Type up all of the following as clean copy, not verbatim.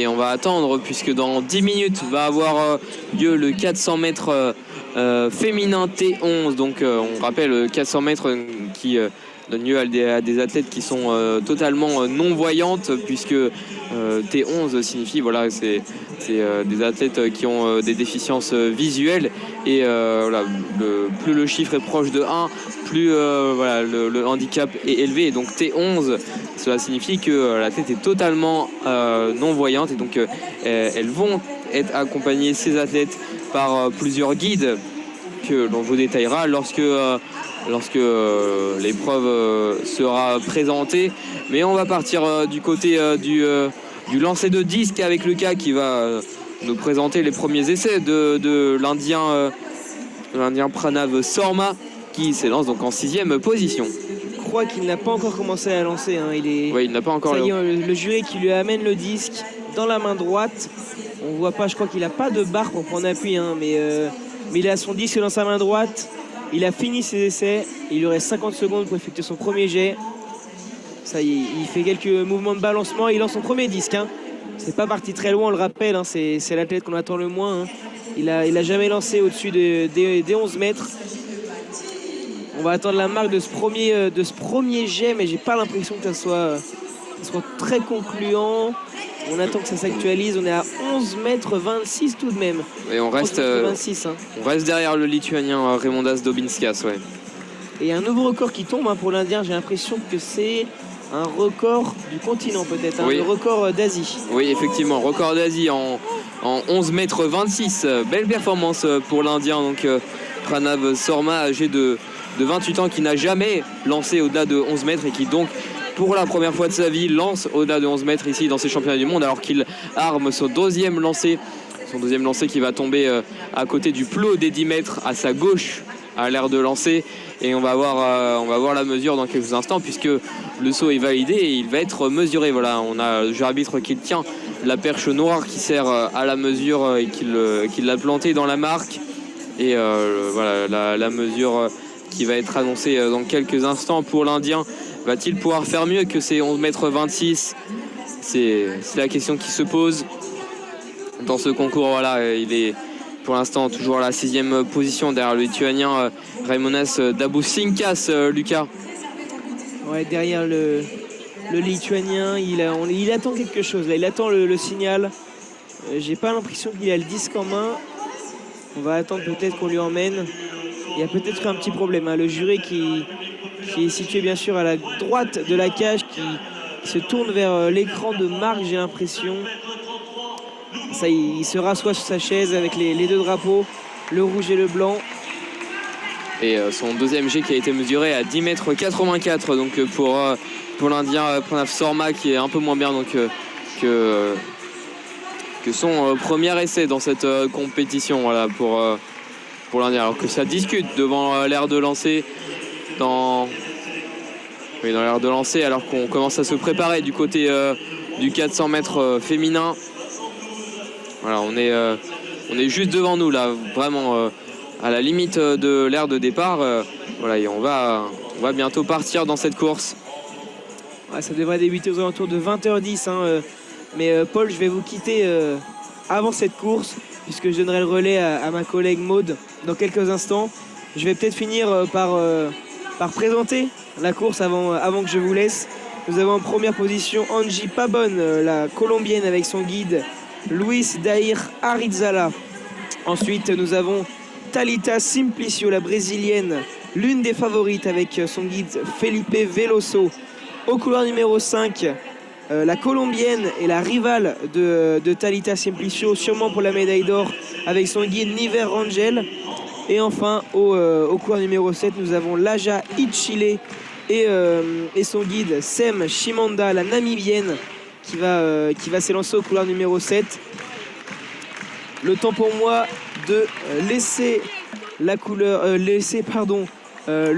et on va attendre puisque dans 10 minutes va avoir lieu le 400 mètres féminin T11. Donc on rappelle le 400 mètres qui donne lieu à des athlètes qui sont totalement non-voyantes puisque T11 signifie voilà c'est des athlètes qui ont des déficiences visuelles et voilà, plus le chiffre est proche de 1, plus voilà, le handicap est élevé. Et donc T11, cela signifie que l'athlète est totalement non-voyante et donc elles vont être accompagnées, ces athlètes, par plusieurs guides que l'on vous détaillera lorsque l'épreuve sera présentée. Mais on va partir du côté du lancer de disque avec Lucas qui va nous présenter les premiers essais de l'Indien Pranav Sorma qui s'élance donc en 6e position. Je crois qu'il n'a pas encore commencé à lancer. Hein. Oui, il n'a pas encore. Ça y est, le jury qui lui amène le disque dans la main droite. On voit pas, je crois qu'il n'a pas de barre pour prendre appui, hein, mais il a son disque dans sa main droite. Il a fini ses essais. Il lui reste 50 secondes pour effectuer son premier jet. Ça y est, il fait quelques mouvements de balancement. Il lance son premier disque. Hein. C'est pas parti très loin, on le rappelle. Hein. C'est l'athlète qu'on attend le moins. Hein. Il a jamais lancé au-dessus des 11 mètres. On va attendre la marque de ce premier jet, mais j'ai pas l'impression que ça soit très concluant. On attend que ça s'actualise. On est à 11 mètres 26 tout de même. Et on reste 26, hein. On reste derrière le Lituanien Raimondas Dobinskas, ouais. Et un nouveau record qui tombe hein, pour l'Indien. J'ai l'impression que c'est un record du continent peut-être, hein, oui. Le record d'Asie. Oui, effectivement, record d'Asie en 11 mètres 26. Belle performance pour l'Indien, donc Pranav Sorma, âgé de 28 ans, qui n'a jamais lancé au-delà de 11 mètres et qui donc, pour la première fois de sa vie, lance au-delà de 11 mètres ici dans ces championnats du monde, alors qu'il arme son deuxième lancé qui va tomber à côté du plot des 10 mètres à sa gauche à l'air de lancer. Et on va voir la mesure dans quelques instants puisque le saut est validé et il va être mesuré. Voilà, on a le jeu arbitre qui tient la perche noire qui sert à la mesure et qui l'a plantée dans la marque. Et voilà la mesure qui va être annoncée dans quelques instants pour l'Indien. Va-t-il pouvoir faire mieux que ces 11 mètres 26 ? C'est la question qui se pose dans ce concours. Voilà, il est pour l'instant toujours à la 6e position derrière le Lituanien Raimondas Dabusinkas, Lucas. Ouais, derrière le Lituanien, il attend quelque chose. Là, il attend le signal. J'ai pas l'impression qu'il a le disque en main. On va attendre peut-être qu'on lui emmène. Il y a peut-être un petit problème. Hein. Le jury qui est situé bien sûr à la droite de la cage, qui se tourne vers l'écran de marque, j'ai l'impression. Ça, il se rassoit sur sa chaise avec les deux drapeaux, le rouge et le blanc. Et son deuxième jet qui a été mesuré à 10 mètres 84 donc pour l'Indien Pranav Sorma qui est un peu moins bien donc, que son premier essai dans cette compétition, voilà, pour l'Indien, alors que ça discute devant l'aire de lancer dans l'aire de lancer alors qu'on commence à se préparer du côté du 400 mètres féminin. Voilà, on est juste devant nous là, vraiment à la limite de l'aire de départ. Voilà, et on va bientôt partir dans cette course. Ouais, ça devrait débuter aux alentours de 20h10. Hein, mais Paul, je vais vous quitter avant cette course, puisque je donnerai le relais à ma collègue Maude dans quelques instants. Je vais peut-être finir par présenter la course avant que je vous laisse. Nous avons en première position Angie Pabon, la colombienne avec son guide Luis Dair Arizala. Ensuite, nous avons Thalita Simplicio, la brésilienne, l'une des favorites avec son guide Felipe Veloso. Au couloir numéro 5, la colombienne et la rivale de Thalita Simplicio, sûrement pour la médaille d'or, avec son guide Niver Rangel. Et enfin, au couloir numéro 7, nous avons Laja Ichile et son guide Sem Chimanda, la namibienne, qui va s'élancer au couloir numéro 7. Le temps pour moi de laisser le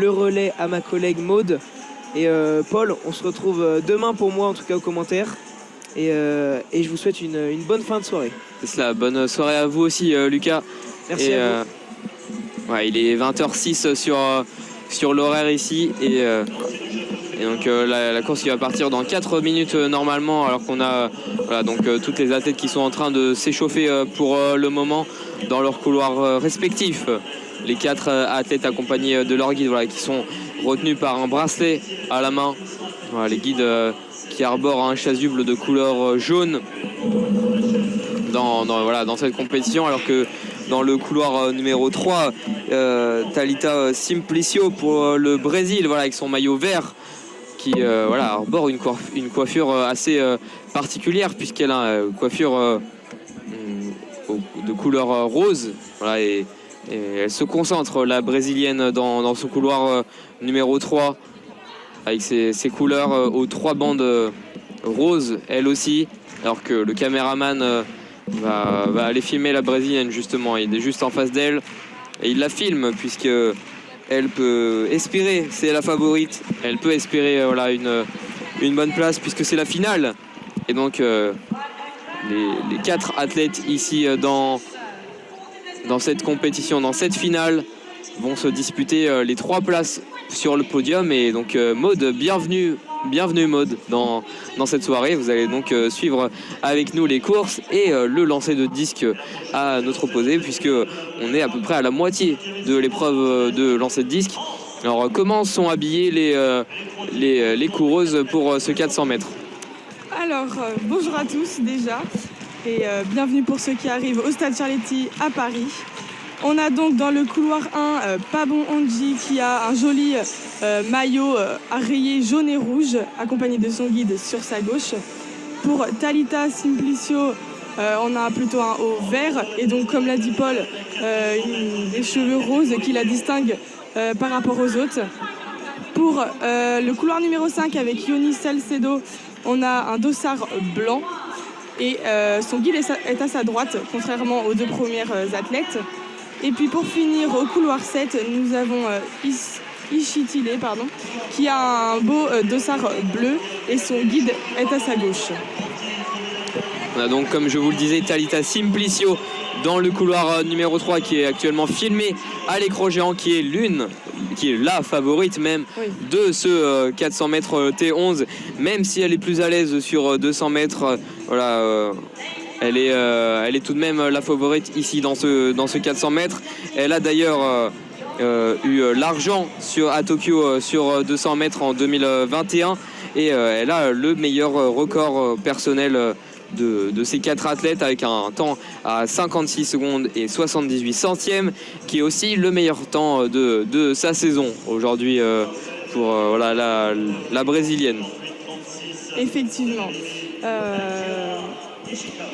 relais à ma collègue Maude. Et Paul, on se retrouve demain pour moi, en tout cas aux commentaires. Et je vous souhaite une bonne fin de soirée. C'est cela, bonne soirée à vous aussi, Lucas. Merci à vous. Ouais, il est 20h06 sur l'horaire ici. Et Et donc la course qui va partir dans 4 minutes normalement, alors qu'on a donc toutes les athlètes qui sont en train de s'échauffer pour le moment dans leurs couloirs respectifs. Les 4 athlètes accompagnés de leurs guides qui sont retenus par un bracelet à la main. Voilà, les guides qui arborent un chasuble de couleur jaune dans cette compétition, alors que dans le couloir numéro 3, Thalita Simplicio pour le Brésil, avec son maillot vert, qui arbore une coiffure assez particulière, puisqu'elle a une coiffure de couleur rose. Et elle se concentre, la brésilienne, dans ce couloir numéro 3, avec ses couleurs aux 3 bandes roses, elle aussi, alors que le caméraman va aller filmer la brésilienne, justement. Il est juste en face d'elle et il la filme, puisque elle peut espérer, c'est la favorite, elle peut espérer une bonne place, puisque c'est la finale. Et donc les 4 athlètes ici dans cette compétition, dans cette finale, vont se disputer les 3 places sur le podium. Et donc Maud, bienvenue Maud dans cette soirée. Vous allez donc suivre avec nous les courses et le lancer de disque à notre opposé, puisque on est à peu près à la moitié de l'épreuve de lancer de disque. Alors comment sont habillées les coureuses pour ce 400 mètres? Alors bonjour à tous déjà, et bienvenue pour ceux qui arrivent au Stade Charletti à Paris. On a donc dans le couloir 1 Pabon Anji qui a un joli maillot à rayés jaune et rouge, accompagné de son guide sur sa gauche. Pour Thalita Simplicio, on a plutôt un haut vert, et donc comme l'a dit Paul, des cheveux roses qui la distinguent par rapport aux autres. Pour le couloir numéro 5 avec Yoni Salcedo, on a un dossard blanc, et son guide est à sa droite, contrairement aux 2 premières athlètes. Et puis pour finir, au couloir 7, nous avons Ishitile, qui a un beau dossard bleu, et son guide est à sa gauche. On a donc, comme je vous le disais, Thalita Simplicio dans le couloir numéro 3, qui est actuellement filmé à l'écran géant, qui est la favorite même de ce 400 mètres T11, même si elle est plus à l'aise sur 200 mètres. Elle est tout de même la favorite ici dans ce 400 mètres. Elle a d'ailleurs eu l'argent à Tokyo sur 200 mètres en 2021, et elle a le meilleur record personnel de ces 4 athlètes, avec un temps à 56 secondes et 78 centièmes, qui est aussi le meilleur temps de sa saison aujourd'hui pour la brésilienne. Effectivement.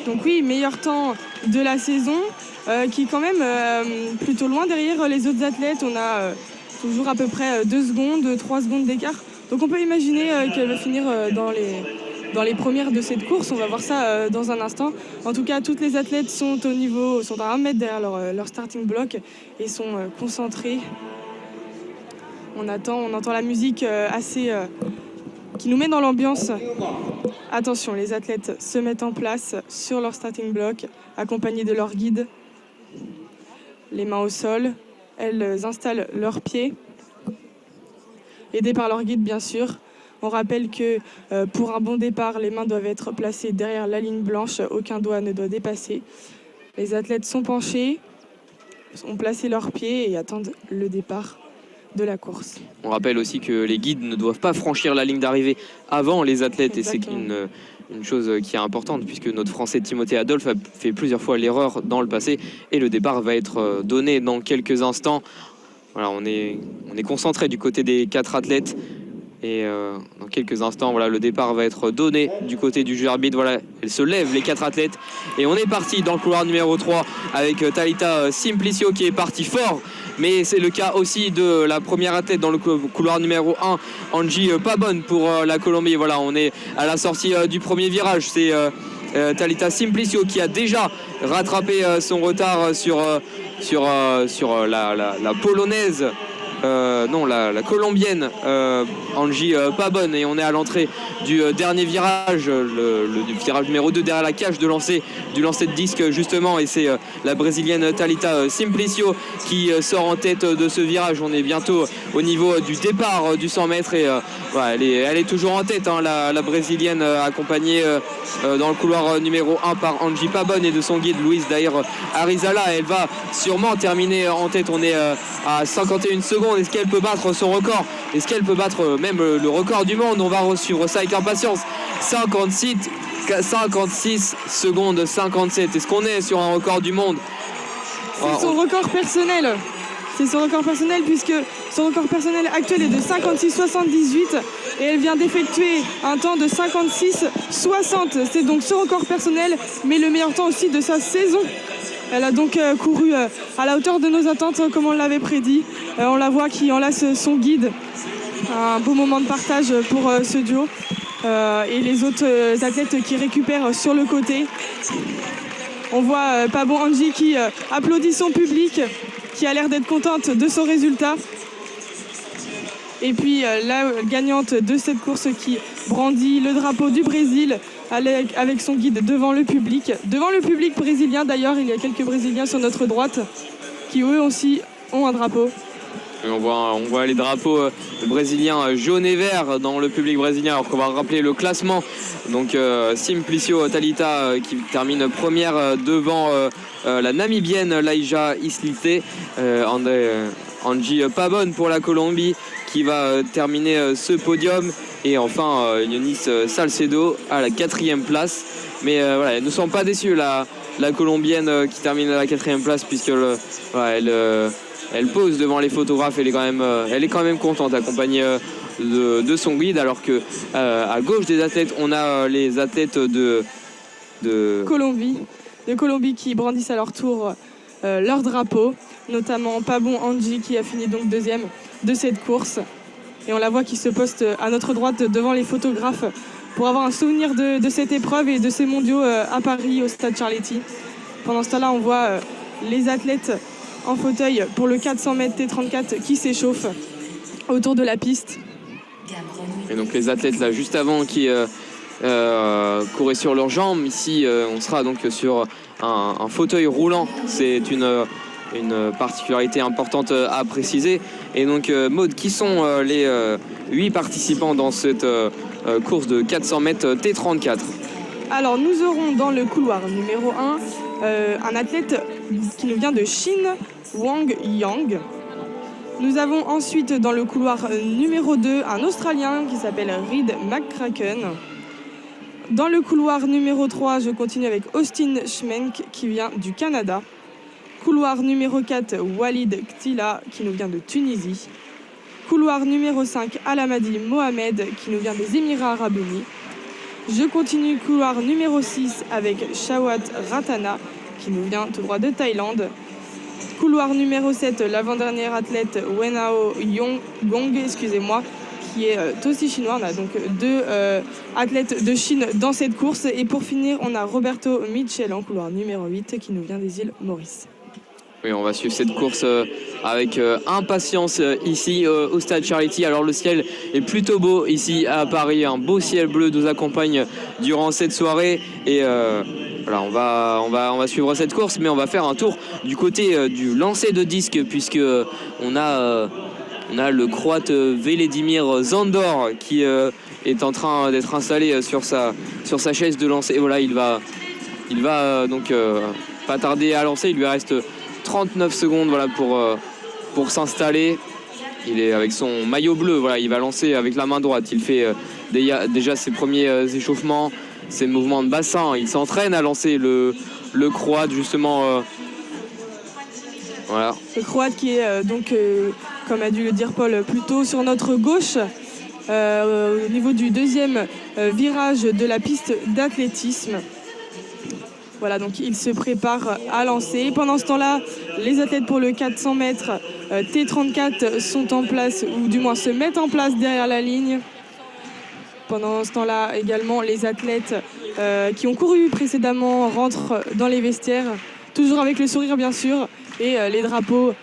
Donc oui, meilleur temps de la saison, qui est quand même plutôt loin derrière les autres athlètes. On a toujours à peu près 2 secondes, 3 secondes d'écart. Donc on peut imaginer qu'elle va finir dans les premières de cette course. On va voir ça dans un instant. En tout cas, toutes les athlètes sont à 1 mètre derrière leur starting block et sont concentrées. On entend la musique qui nous met dans l'ambiance. Attention, les athlètes se mettent en place sur leur starting block, accompagnés de leur guide. Les mains au sol, elles installent leurs pieds, aidées par leur guide bien sûr. On rappelle que pour un bon départ, les mains doivent être placées derrière la ligne blanche, aucun doigt ne doit dépasser. Les athlètes sont penchés, ont placé leurs pieds et attendent le départ de la course. On rappelle aussi que les guides ne doivent pas franchir la ligne d'arrivée avant les athlètes. Exactement. Et c'est une chose qui est importante, puisque notre Français Timothée Adolphe a fait plusieurs fois l'erreur dans le passé, et le départ va être donné dans quelques instants. On est concentré du côté des 4 athlètes, et dans quelques instants le départ va être donné du côté du juge arbitre. Elles se lèvent, les 4 athlètes, et on est parti dans le couloir numéro 3 avec Thalita Simplicio qui est partie fort. Mais c'est le cas aussi de la première athlète dans le couloir numéro 1, Anji Pabon pour la Colombie. On est à la sortie du premier virage. C'est Thalita Simplicio qui a déjà rattrapé son retard sur la polonaise la colombienne Angie Pabonne, et on est à l'entrée du dernier virage, le virage numéro 2 derrière la cage du lancer de disque justement, et c'est la brésilienne Thalita Simplicio qui sort en tête de ce virage. On est bientôt au niveau du départ du 100 mètres et elle est toujours en tête, hein, la brésilienne, accompagnée dans le couloir numéro 1 par Angie Pabonne et de son guide Luis Dair Arizala. Elle va sûrement terminer en tête. On est à 51 secondes. Est-ce qu'elle peut battre son record? Est-ce qu'elle peut battre même le record du monde? On va suivre ça avec impatience. 56 secondes 57. Est-ce qu'on est sur un record du monde? C'est son record personnel. C'est son record personnel, puisque son record personnel actuel est de 56,78 et elle vient d'effectuer un temps de 56,60. C'est donc ce record personnel, mais le meilleur temps aussi de sa saison. Elle a donc couru à la hauteur de nos attentes, comme on l'avait prédit. On la voit qui enlace son guide. Un beau moment de partage pour ce duo. Et les autres athlètes qui récupèrent sur le côté. On voit Pabon Angie qui applaudit son public, qui a l'air d'être contente de son résultat. Et puis la gagnante de cette course qui brandit le drapeau du Brésil avec son guide devant le public. Devant le public brésilien d'ailleurs, il y a quelques Brésiliens sur notre droite qui eux aussi ont un drapeau. Et on voit les drapeaux brésiliens jaune et vert dans le public brésilien, alors qu'on va rappeler le classement. Donc Simplicio Thalita qui termine première devant la Namibienne Laïja Islite, Angie Pabonne pour la Colombie qui va terminer ce podium, et enfin Yonis Salcedo à la 4e place. Mais voilà, elles ne sont pas déçues, la Colombienne qui termine à la 4e place, puisque elle pose devant les photographes. Elle est quand même contente, accompagnée de son guide, alors que à gauche des athlètes, on a les athlètes de Colombie qui brandissent à leur tour leur drapeau, notamment Pabon Angie qui a fini donc 2e de cette course. Et on la voit qui se poste à notre droite devant les photographes pour avoir un souvenir de cette épreuve et de ces mondiaux à Paris au stade Charletti. Pendant ce temps-là, on voit les athlètes en fauteuil pour le 400 mètres T34 qui s'échauffent autour de la piste. Et donc les athlètes là juste avant qui couraient sur leurs jambes. Ici on sera donc sur un fauteuil roulant. C'est une particularité importante à préciser. Et donc Maud, qui sont les 8 participants dans cette course de 400 mètres T34? Alors nous aurons dans le couloir numéro 1 un athlète qui nous vient de Chine, Wang Yang. Nous avons ensuite dans le couloir numéro 2 un Australien qui s'appelle Reed McCracken. Dans le couloir numéro 3, je continue avec Austin Schmenk qui vient du Canada. Couloir numéro 4, Walid Ktila qui nous vient de Tunisie. Couloir numéro 5, Alamadi Mohamed qui nous vient des Émirats Arabes Unis. Je continue couloir numéro 6 avec Shawat Ratana qui nous vient tout droit de Thaïlande. Couloir numéro 7, l'avant-dernière athlète Wenao Gong, qui est aussi chinois. On a donc 2 athlètes de Chine dans cette course. Et pour finir, on a Roberto Mitchell en couloir numéro 8 qui nous vient des îles Maurice. Oui, on va suivre cette course avec impatience ici au stade Charletti. Alors le ciel est plutôt beau ici à Paris, un beau ciel bleu nous accompagne durant cette soirée, et voilà, on va suivre cette course, mais on va faire un tour du côté du lancer de disque, puisque on a le Croate Veledimir Zandor qui est en train d'être installé sur sa chaise de lancer. Et voilà, il va donc pas tarder à lancer. Il lui reste 39 secondes, voilà, pour s'installer. Il est avec son maillot bleu, voilà, il va lancer avec la main droite. Il fait déjà ses premiers échauffements, ses mouvements de bassin. Il s'entraîne à lancer le Croate justement. Voilà. Le Croate qui est donc, comme a dû le dire Paul, plutôt sur notre gauche, au niveau du 2e virage de la piste d'athlétisme. Voilà, donc il se prépare à lancer. Pendant ce temps-là, les athlètes pour le 400 mètres T34 sont en place, ou du moins se mettent en place derrière la ligne. Pendant ce temps-là, également, les athlètes qui ont couru précédemment rentrent dans les vestiaires, toujours avec le sourire bien sûr, et les drapeaux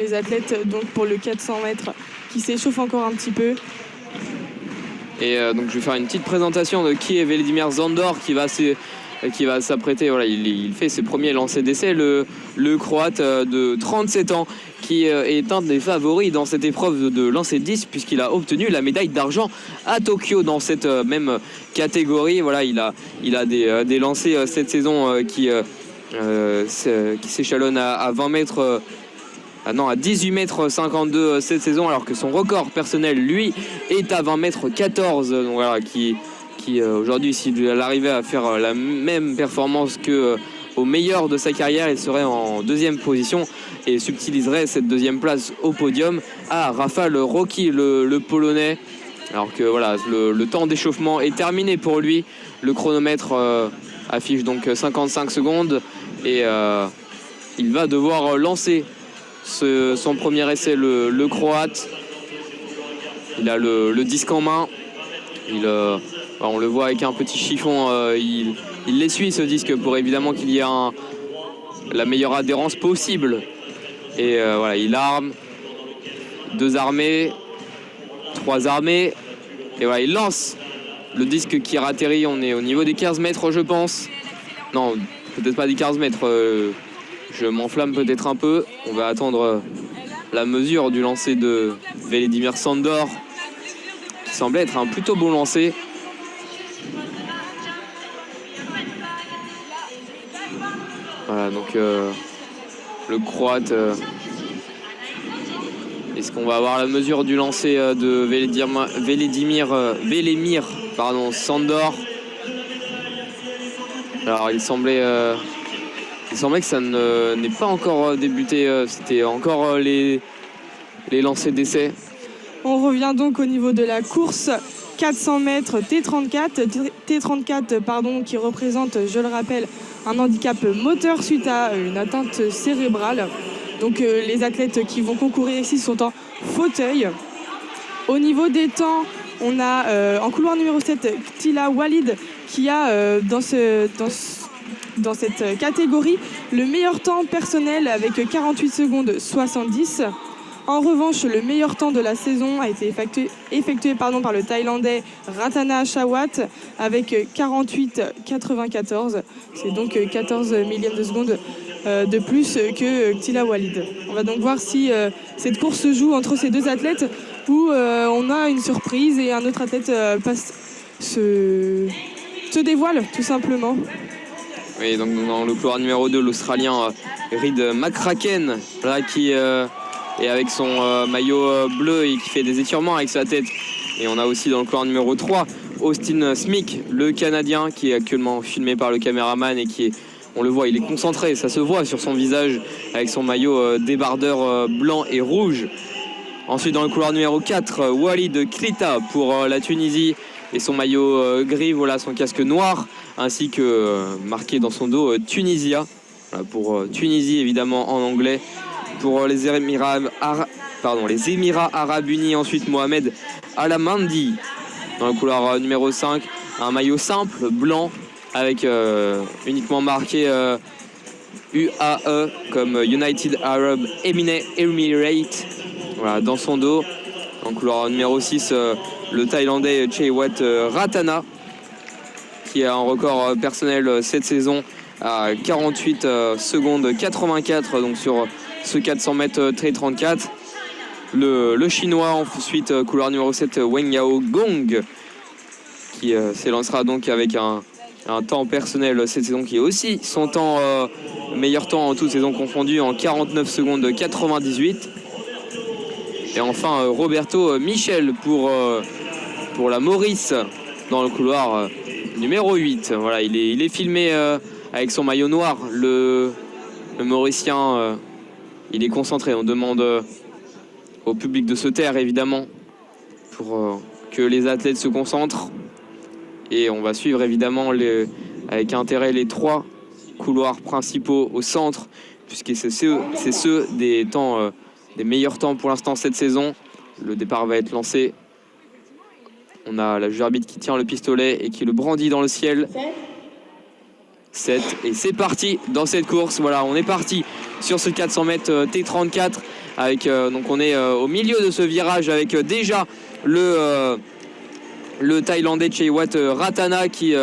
les athlètes donc pour le 400 mètres qui s'échauffent encore un petit peu. Et donc je vais faire une petite présentation de qui est Velimir Zandor qui va s'apprêter. Voilà, il fait ses premiers lancers d'essai, le Croate de 37 ans qui est un des favoris dans cette épreuve de lancer de 10 puisqu'il a obtenu la médaille d'argent à Tokyo dans cette même catégorie. Voilà, il a des lancers cette saison qui s'échelonnent à 20 mètres. À 18 mètres 52 cette saison, alors que son record personnel, lui, est à 20 mètres 14. Donc voilà, qui aujourd'hui, s'il arrivait à faire la même performance que au meilleur de sa carrière, il serait en deuxième position et subtiliserait cette deuxième place au podium à Rafał Rocki, le Polonais. Alors que voilà, le temps d'échauffement est terminé pour lui. Le chronomètre affiche donc 55 secondes et il va devoir lancer son premier essai, le Croate. Il a le disque en main. On le voit avec un petit chiffon. Il l'essuie ce disque pour évidemment qu'il y ait la meilleure adhérence possible. Et voilà, il arme. 2 armées. 3 armées. Et voilà, il lance le disque qui ratterrit. On est au niveau des 15 mètres, je pense. Non, peut-être pas des 15 mètres. Je m'enflamme peut-être un peu. On va attendre la mesure du lancer de Velimir Zandor, qui semble être un plutôt bon lancer. Voilà, donc le Croate. Est-ce qu'on va avoir la mesure du lancer de Velimir Zandor? Alors il semblait que ça n'est pas encore débuté, c'était encore les lancers d'essai. On revient donc au niveau de la course 400 mètres T34 qui représente, je le rappelle, un handicap moteur suite à une atteinte cérébrale. Donc les athlètes qui vont concourir ici sont en fauteuil. Au niveau des temps, on a en couloir numéro 7 Ktila Walid qui a dans cette catégorie le meilleur temps personnel avec 48 secondes 70. En revanche, le meilleur temps de la saison a été effectué par le Thaïlandais Ratana Chawat avec 48,94. C'est donc 14 millièmes de seconde de plus que Ktila Walid. On va donc voir si cette course se joue entre ces deux athlètes ou on a une surprise et un autre athlète se dévoile tout simplement. Oui, donc dans le couloir numéro 2, l'Australien Reed McCracken, là, qui est avec son maillot bleu et qui fait des étirements avec sa tête. Et on a aussi dans le couloir numéro 3, Austin Smith, le Canadien, qui est actuellement filmé par le caméraman et qui est, on le voit, il est concentré, ça se voit sur son visage avec son maillot débardeur blanc et rouge. Ensuite dans le couloir numéro 4, Walid Klita pour la Tunisie et son maillot gris, voilà, son casque noir, ainsi que marqué dans son dos Tunisia, voilà, pour Tunisie évidemment en anglais. Pour les Émirats Arabes Unis, ensuite Mohamed Alamandi dans le couloir numéro 5, un maillot simple blanc avec uniquement marqué UAE comme United Arab Emirates, voilà, dans son dos. En couloir numéro 6, le Thaïlandais Chawat Ratana qui a un record personnel cette saison à 48 secondes 84 donc sur ce 400 mètres T34. Le chinois ensuite couloir numéro 7 Wen Yao Gong qui s'élancera donc avec un temps personnel cette saison qui est aussi son temps meilleur temps en toute saison confondue en 49 secondes 98. Et enfin Roberto Michel pour la Maurice dans le couloir numéro 8. Voilà, il est filmé avec son maillot noir. Le Mauricien, il est concentré. On demande au public de se taire évidemment pour que les athlètes se concentrent. Et on va suivre évidemment avec intérêt les 3 couloirs principaux au centre, puisque c'est ceux des temps, des meilleurs temps pour l'instant cette saison. Le départ va être lancé. On a la juge arbitre qui tient le pistolet et qui le brandit dans le ciel. 7 et c'est parti dans cette course. Voilà, on est parti sur ce 400 mètres T34 avec donc on est au milieu de ce virage avec déjà le Thaïlandais Chewat Ratana qui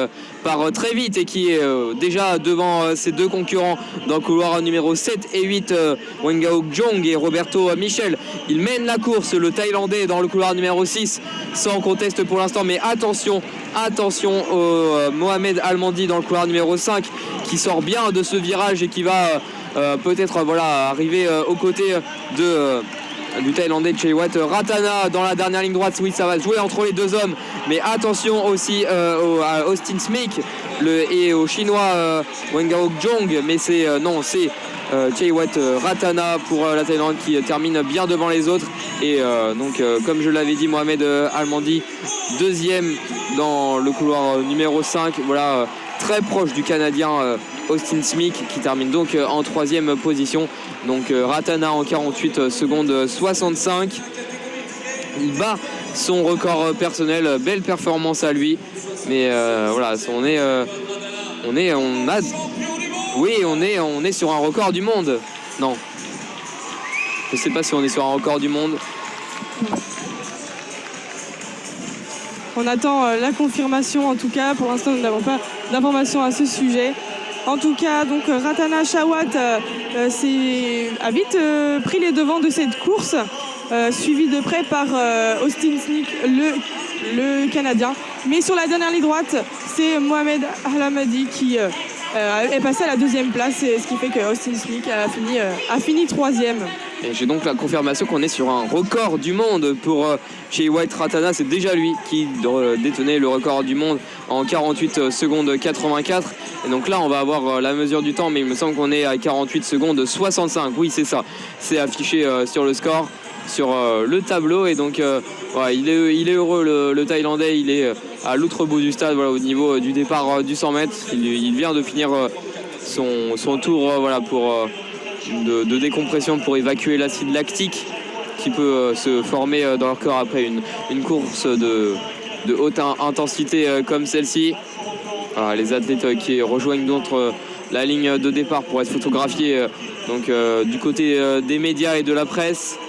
part très vite et qui est déjà devant ses deux concurrents dans le couloir numéro 7 et 8, Wengao Jong et Roberto Michel. Il mène la course, le Thaïlandais, dans le couloir numéro 6, sans conteste pour l'instant, mais attention au Mohamed Almandi dans le couloir numéro 5 qui sort bien de ce virage et qui va peut-être arriver aux côtés du Thaïlandais Chewat Ratana dans la dernière ligne droite. Oui, ça va jouer entre les deux hommes, mais attention aussi à Austin Smith et au chinois Wengao Jong, mais c'est Chewat Ratana pour la Thaïlande qui termine bien devant les autres et comme je l'avais dit, Mohamed Almandi deuxième dans le couloir numéro 5, voilà, très proche du Canadien Austin Smith qui termine donc en troisième position. Donc Ratana en 48 secondes 65. Il bat son record personnel, belle performance à lui. Mais voilà, on est sur un record du monde. Non. Je sais pas si on est sur un record du monde. On attend la confirmation en tout cas. Pour l'instant, nous n'avons pas d'informations à ce sujet. En tout cas, donc Ratana Chewat a vite pris les devants de cette course, suivi de près par Austin Smith, le Canadien. Mais sur la dernière ligne droite, c'est Mohamed Almandi qui est passé à la deuxième place, ce qui fait que Austin Smith a fini troisième. Et j'ai donc la confirmation qu'on est sur un record du monde pour Chewat Ratana. C'est déjà lui qui détenait le record du monde en 48 secondes 84. Et donc là, on va avoir la mesure du temps, mais il me semble qu'on est à 48 secondes 65. Oui, c'est ça. C'est affiché sur le score, sur le tableau. Et donc, voilà, il est heureux, le Thaïlandais. Il est à l'autre bout du stade, voilà, au niveau du départ du 100 mètres. Il vient de finir son tour pour... De décompression pour évacuer l'acide lactique qui peut se former dans leur corps après une course de haute intensité comme celle-ci. Voilà, les athlètes qui rejoignent donc la ligne de départ pour être photographiés du côté des médias et de la presse.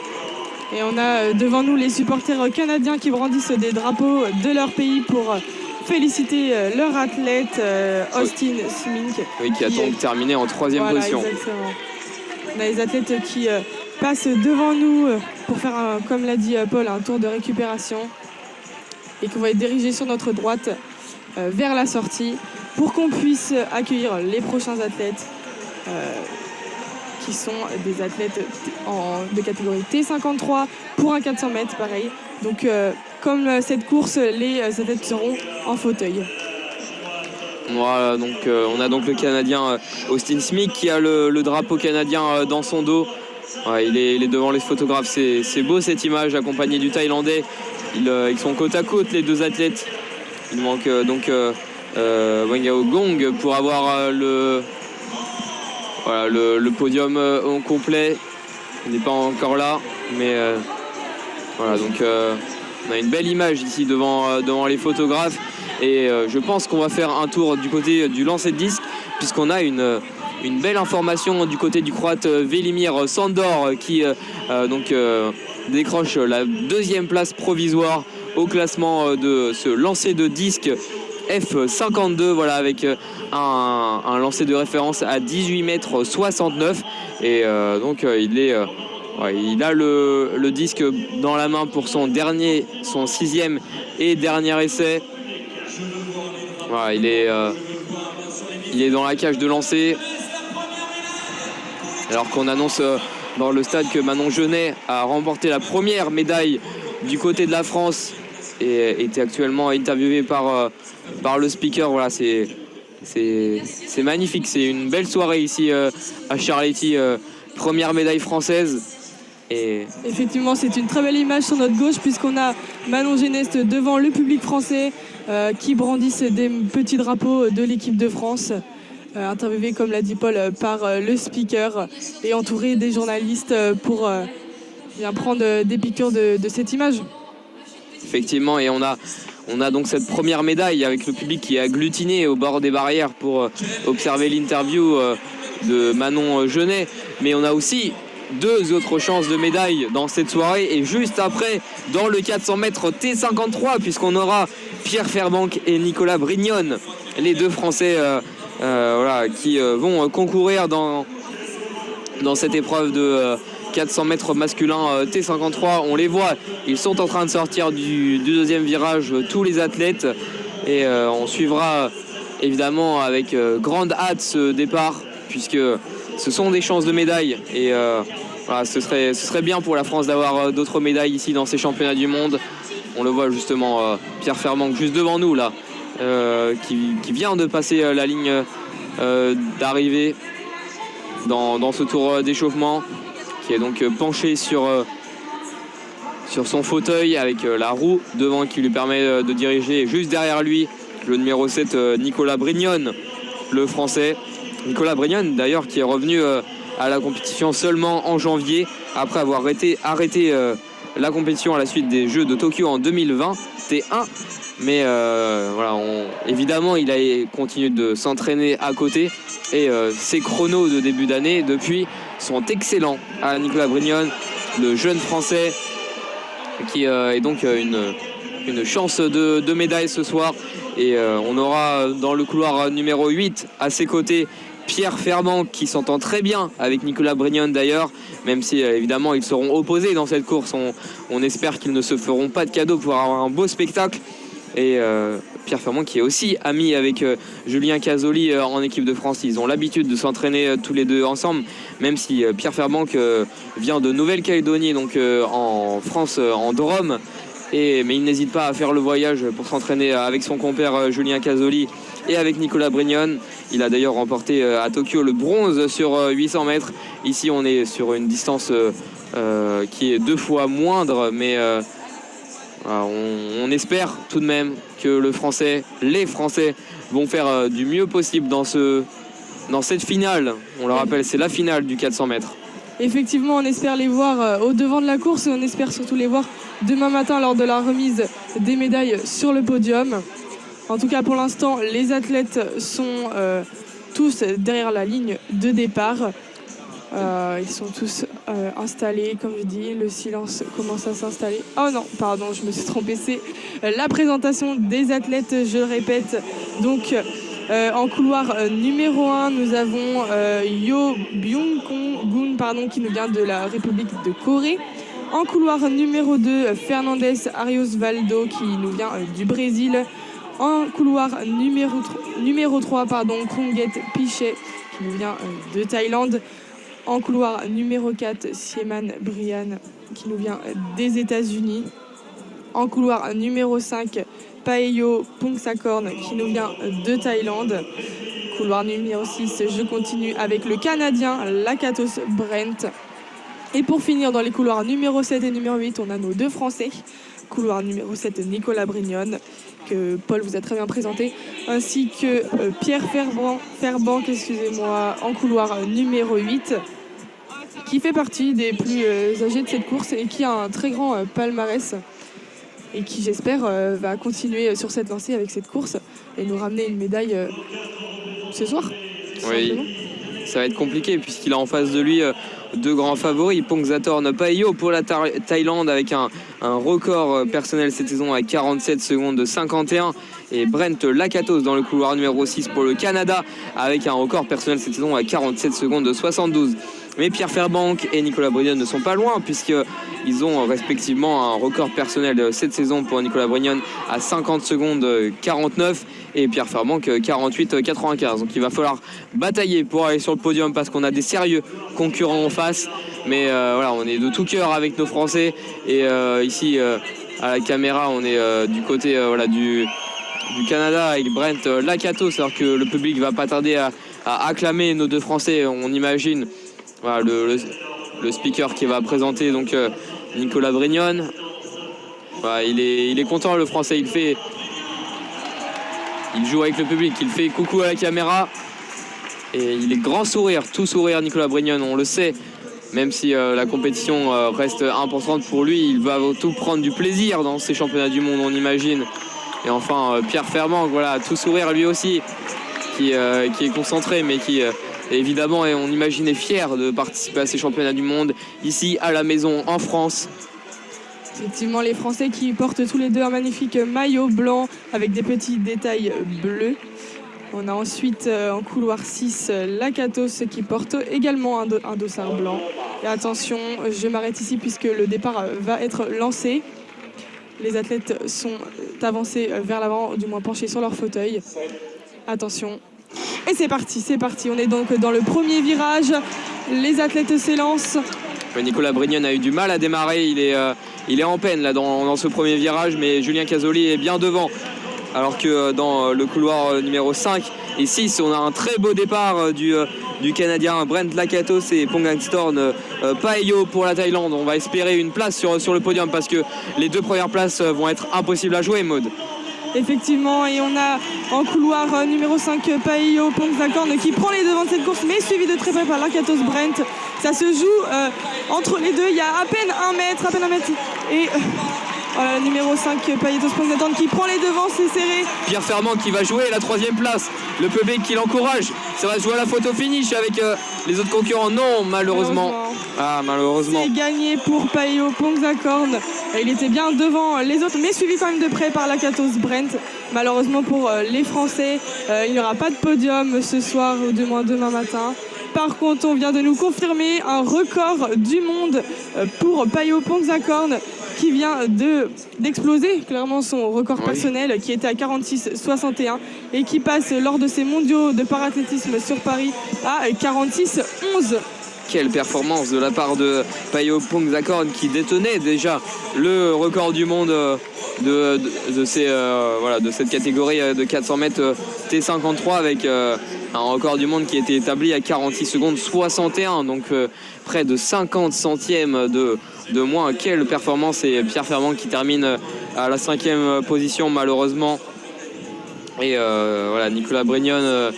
Et on a devant nous les supporters canadiens qui brandissent des drapeaux de leur pays pour féliciter leur athlète Austin Smith. Oui, qui a donc terminé en troisième position. Exactement. On a les athlètes qui passent devant nous pour faire, comme l'a dit Paul, un tour de récupération et qu'on va être dirigé sur notre droite vers la sortie pour qu'on puisse accueillir les prochains athlètes qui sont des athlètes de catégorie T53 pour un 400 mètres, pareil. Donc, comme cette course, les athlètes seront en fauteuil. Voilà, donc on a donc le Canadien Austin Smith qui a le drapeau canadien dans son dos. Ouais, il est devant les photographes, c'est beau cette image, accompagné du Thaïlandais. Ils sont côte à côte, les deux athlètes. Il manque Wengao Jong pour avoir le podium au complet. Il n'est pas encore là, mais voilà, donc on a une belle image ici devant les photographes. Et je pense qu'on va faire un tour du côté du lancer de disque, puisqu'on a une belle information du côté du Croate Velimir Sandor qui décroche la deuxième place provisoire au classement de ce lancer de disque F52, voilà, avec un lancer de référence à 18,69 m. Et il a le disque dans la main pour son sixième et dernier essai. Voilà, il est dans la cage de lancer. Alors qu'on annonce dans le stade que Manon Genet a remporté la première médaille du côté de la France et était actuellement interviewé par le speaker. Voilà, c'est magnifique. C'est une belle soirée ici à Charletti. Première médaille française. Et... Effectivement, c'est une très belle image sur notre gauche puisqu'on a Manon Genest devant le public français qui brandissent des petits drapeaux de l'équipe de France, interviewé, comme l'a dit Paul, par le speaker et entouré des journalistes pour prendre des piqûres de cette image. Effectivement, et on a donc cette première médaille avec le public qui est agglutiné au bord des barrières pour observer l'interview de Manon Genet. Mais on a aussi 2 autres chances de médaille dans cette soirée. Et juste après, dans le 400 mètres T53, puisqu'on aura Pierre Fairbank et Nicolas Brignone, les 2 Français qui vont concourir dans cette épreuve de 400 mètres masculin T53. On les voit, ils sont en train de sortir du deuxième virage, tous les athlètes. Et on suivra évidemment avec grande hâte ce départ, puisque ce sont des chances de médaille. Et ce serait bien pour la France d'avoir d'autres médailles ici dans ces championnats du monde. On le voit justement, Pierre Fairbank juste devant nous là, qui vient de passer la ligne d'arrivée dans ce tour d'échauffement, qui est donc penché sur son fauteuil avec la roue devant qui lui permet de diriger. Juste derrière lui, le numéro 7, Nicolas Brignone, le Français. Nicolas Brignone d'ailleurs qui est revenu à la compétition seulement en janvier, après avoir arrêté la compétition à la suite des Jeux de Tokyo en 2020, T1. Mais évidemment, il a continué de s'entraîner à côté. Et ses chronos de début d'année, depuis, sont excellents à Nicolas Brignone, le jeune Français, qui est donc une chance de médaille ce soir. Et on aura dans le couloir numéro 8 à ses côtés Pierre Fairbank, qui s'entend très bien avec Nicolas Brignone d'ailleurs, même si évidemment ils seront opposés dans cette course. On espère qu'ils ne se feront pas de cadeaux pour avoir un beau spectacle. Et Pierre Fairbank qui est aussi ami avec Julien Casoli en équipe de France. Ils ont l'habitude de s'entraîner tous les deux ensemble, même si Pierre Fairbank vient de Nouvelle-Calédonie, donc en France, en Drôme. Mais il n'hésite pas à faire le voyage pour s'entraîner avec son compère Julien Casoli et avec Nicolas Brignone. Il a d'ailleurs remporté à Tokyo le bronze sur 800 mètres. Ici on est sur une distance qui est 2 fois moindre, mais on espère tout de même que les Français vont faire du mieux possible dans cette finale. On le rappelle, c'est la finale du 400 mètres. Effectivement, on espère les voir au devant de la course et on espère surtout les voir demain matin lors de la remise des médailles sur le podium. En tout cas, pour l'instant, les athlètes sont tous derrière la ligne de départ. Ils sont tous installés, comme je dis, le silence commence à s'installer. Oh non, pardon, je me suis trompée, c'est la présentation des athlètes, je le répète. Donc, en couloir numéro 1, nous avons Yo Byung-gun, qui nous vient de la République de Corée. En couloir numéro 2, Fernandez Ariosvaldo, qui nous vient du Brésil. En couloir numéro 3, Krunget Pichet, qui nous vient de Thaïlande. En couloir numéro 4, Sieman Brian, qui nous vient des États-Unis. En couloir numéro 5, Paeyo Pongsakorn, qui nous vient de Thaïlande. Couloir numéro 6, je continue avec le Canadien Lakatos Brent. Et pour finir, dans les couloirs numéro 7 et numéro 8, on a nos 2 Français. Couloir numéro 7, Nicolas Brignone, que Paul vous a très bien présenté, ainsi que Pierre Fairbank, en couloir numéro 8, qui fait partie des plus âgés de cette course et qui a un très grand palmarès et qui, j'espère, va continuer sur cette lancée avec cette course et nous ramener une médaille ce soir. Oui, ça va être compliqué puisqu'il a en face de lui 2 grands favoris, Pongsakorn Paeyo pour la Thaïlande avec un record personnel cette saison à 47 secondes de 51, et Brent Lakatos dans le couloir numéro 6 pour le Canada avec un record personnel cette saison à 47 secondes de 72. Mais Pierre Fairbank et Nicolas Brignone ne sont pas loin puisqu'ils ont respectivement un record personnel cette saison pour Nicolas Brignone à 50 secondes 49 et Pierre Fairbank 48-95. Donc il va falloir batailler pour aller sur le podium parce qu'on a des sérieux concurrents en face. Mais on est de tout cœur avec nos Français. Et ici, à la caméra, on est du côté du Canada avec Brent Lakatos, alors que le public va pas tarder à acclamer nos 2 Français, on imagine. Voilà, le speaker qui va présenter donc Nicolas Brignone. Voilà, il est content, le Français. Il joue avec le public, il fait coucou à la caméra et il est grand sourire, tout sourire Nicolas Brignone, on le sait. Même si la compétition reste importante pour lui, il va avant tout prendre du plaisir dans ces championnats du monde, on imagine. Et enfin Pierre Fairbank, tout sourire lui aussi, qui est concentré mais qui Et évidemment, et on imaginait fier de participer à ces championnats du monde ici à la maison en France. Effectivement, les Français qui portent tous les deux un magnifique maillot blanc avec des petits détails bleus. On a ensuite en couloir 6 Lakatos qui porte également un dossard blanc. Et attention, je m'arrête ici puisque le départ va être lancé. Les athlètes sont avancés vers l'avant, du moins penchés sur leur fauteuil. Attention. Et c'est parti, c'est parti. On est donc dans le premier virage. Les athlètes s'élancent. Nicolas Brignon a eu du mal à démarrer. Il est en peine là, dans ce premier virage, mais Julien Casoli est bien devant. Alors que dans le couloir numéro 5 et 6, on a un très beau départ du Canadien Brent Lakatos et Pongangstorn Paeyo pour la Thaïlande. On va espérer une place sur le podium parce que les 2 premières places vont être impossibles à jouer, Maud. Effectivement, et on a en couloir numéro 5 Paeyo Pongangstorn qui prend les devants de cette course, mais suivi de très près par Lakatos Brent. Ça se joue entre les deux, il y a à peine un mètre. Et numéro 5 Paeyo Pongangstorn qui prend les devants, c'est serré. Pierre Fermand qui va jouer la 3e place. Le public qui l'encourage. Ça va se jouer à la photo finish avec les autres concurrents. Non, malheureusement. Malheureusement. C'est gagné pour Paeyo Pongangstorn. Il était bien devant les autres, mais suivi quand même de près par Lakatos Brent. Malheureusement pour les Français, il n'y aura pas de podium ce soir ou du moins demain matin. Par contre, on vient de nous confirmer un record du monde pour Paeyo Pongangstorn qui vient d'exploser clairement son record personnel qui était à 46,61 et qui passe lors de ces mondiaux de parathlétisme sur Paris à 46,11. Quelle performance de la part de Paeyo Pongangstorn qui détenait déjà le record du monde de cette catégorie de 400 mètres T53 avec un record du monde qui était établi à 46 secondes 61, donc près de 50 centièmes de moins. Quelle performance, et Pierre Fermand qui termine à la 5e position malheureusement. Et Nicolas Brignon,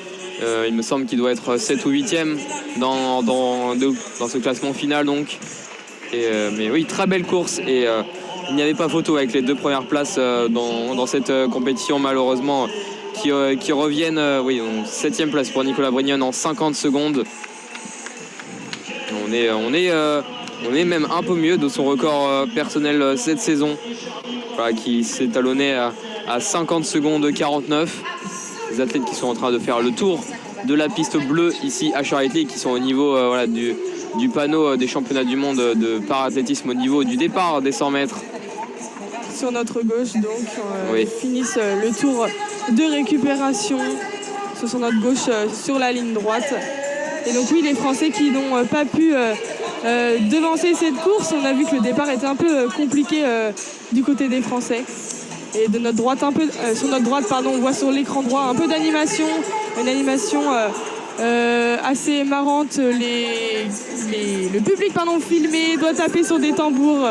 il me semble qu'il doit être 7 ou 8e dans ce classement final donc. Mais oui, très belle course et il n'y avait pas photo avec les 2 premières places dans cette compétition malheureusement qui reviennent. 7e place pour Nicolas Brignon en 50 secondes. On est même un peu mieux de son record personnel cette saison qui s'est talonné à 50 secondes 49. Les athlètes qui sont en train de faire le tour de la piste bleue ici à Charité, qui sont au niveau du panneau des championnats du monde de parathlétisme au niveau du départ des 100 mètres. Sur notre gauche donc, finissent le tour de récupération sur notre gauche sur la ligne droite. Et donc oui, les Français qui n'ont pas pu devancer cette course, on a vu que le départ était un peu compliqué du côté des Français. Et de notre droite, sur notre droite, on voit sur l'écran droit un peu d'animation, une animation assez marrante. Le public filmé doit taper sur des tambours.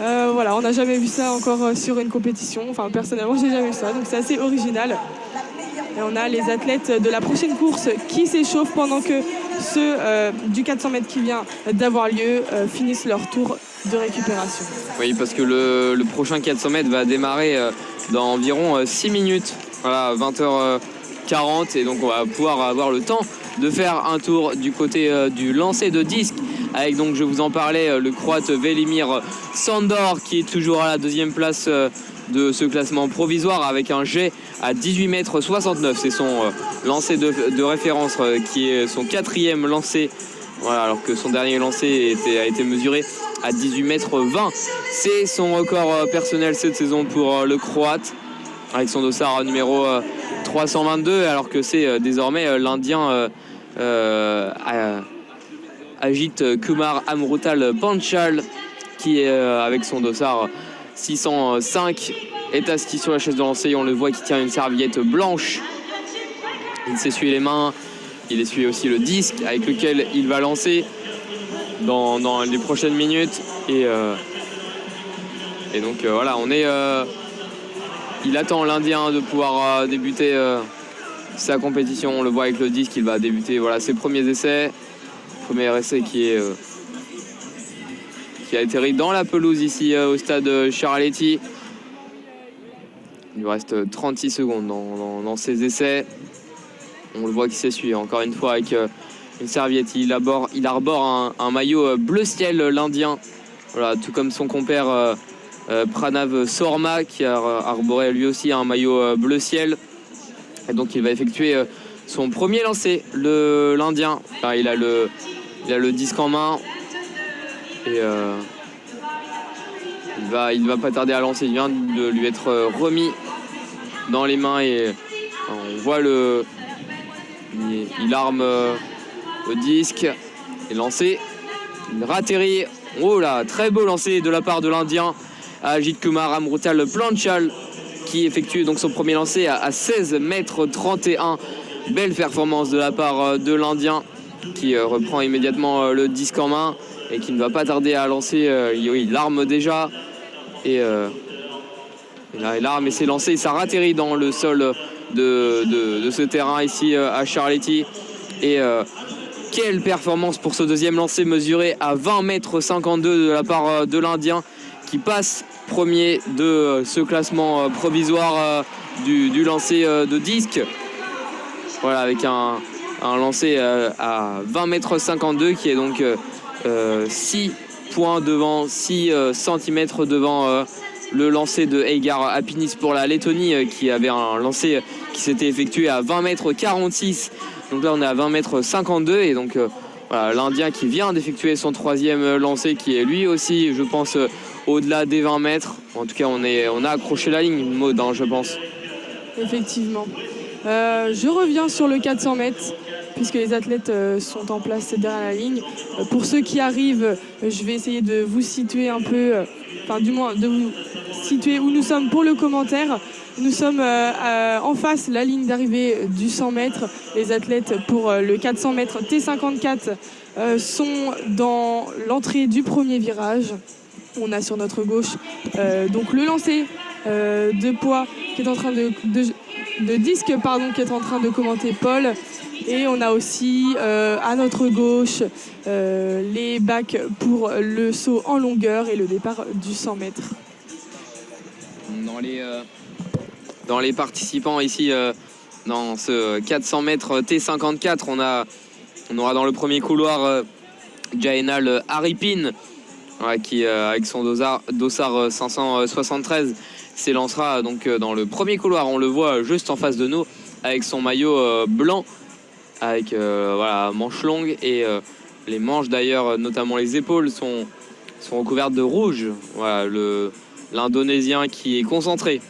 On n'a jamais vu ça encore sur une compétition. Enfin, personnellement, j'ai jamais vu ça, donc c'est assez original. Et on a les athlètes de la prochaine course qui s'échauffent pendant que ceux du 400 mètres qui vient d'avoir lieu finissent leur tour de récupération. Oui, parce que le prochain 400 mètres va démarrer dans environ 6 minutes, 20h40, et donc on va pouvoir avoir le temps de faire un tour du côté du lancer de disque avec, donc je vous en parlais, le Croate Velimir Sandor qui est toujours à la 2e place de ce classement provisoire avec un jet à 18,69 m. C'est son lancer de référence qui est son 4e lancer. Alors que son dernier lancer a été mesuré à 18,20 m. C'est son record personnel cette saison pour le Croate, avec son dossard numéro 322, alors que c'est désormais l'Indien Ajit Kumar Amrutal Panchal qui est avec son dossard 605 est assis sur la chaise de lancer. On le voit qui tient une serviette blanche. Il s'essuie les mains. Il essuie aussi le disque avec lequel il va lancer dans les prochaines minutes. Et donc il attend l'Indien de pouvoir débuter sa compétition. On le voit avec le disque, il va débuter ses premiers essais. Premier essai qui a atterri dans la pelouse ici au stade Charletti. Il lui reste 36 secondes dans ses essais. On le voit qui s'essuie encore une fois avec une serviette. Il arbore un maillot bleu ciel, l'Indien. Voilà, tout comme son compère Pranav Sorma qui a arboré lui aussi un maillot bleu ciel. Et donc il va effectuer son premier lancer, l'Indien. Il a le disque en main et il va pas tarder à lancer. Il vient de lui être remis dans les mains et on voit il arme le disque et lancé. Il ratterrit. Oh là, très beau lancer de la part de l'Indien Ajit Kumar Amrutal Planchal qui effectue donc son premier lancer à 16,31 m. Belle performance de la part de l'Indien qui reprend immédiatement le disque en main et qui ne va pas tarder à lancer. Il arme déjà et là il arme et c'est lancé et ça ratterrit dans le sol de ce terrain ici à Charletti. Et quelle performance pour ce deuxième lancer mesuré à 20,52 m de la part de l'Indien qui passe premier de ce classement provisoire du lancer de disque. Voilà, avec un lancer à 20,52 m qui est donc 6 points devant, 6 cm devant le lancer de Eigar Apinis pour la Lettonie qui avait un lancer qui s'était effectué à 20,46 m. Donc là on est à 20,52 m et donc voilà, l'Indien qui vient d'effectuer son troisième lancer qui est lui aussi je pense au-delà des 20 mètres. En tout cas on a accroché la ligne, Maud, je pense. Effectivement. Je reviens sur le 400 mètres puisque les athlètes sont en place derrière la ligne. Pour ceux qui arrivent, je vais essayer de vous situer un peu, du moins de vous situer où nous sommes pour le commentaire. Nous sommes en face la ligne d'arrivée du 100 mètres. Les athlètes pour le 400 mètres T54 sont dans l'entrée du premier virage. On a sur notre gauche donc le lancer de poids qui est en train de disque qui est en train de commenter Paul. Et on a aussi à notre gauche les bacs pour le saut en longueur et le départ du 100 mètres. Dans les participants ici, dans ce 400 mètres T54, on aura dans le premier couloir Jainal Haripin qui, avec son dossard 573, s'élancera donc dans le premier couloir. On le voit juste en face de nous avec son maillot blanc avec manches longues et les manches d'ailleurs, notamment les épaules, sont recouvertes de rouge. Voilà, l'Indonésien qui est concentré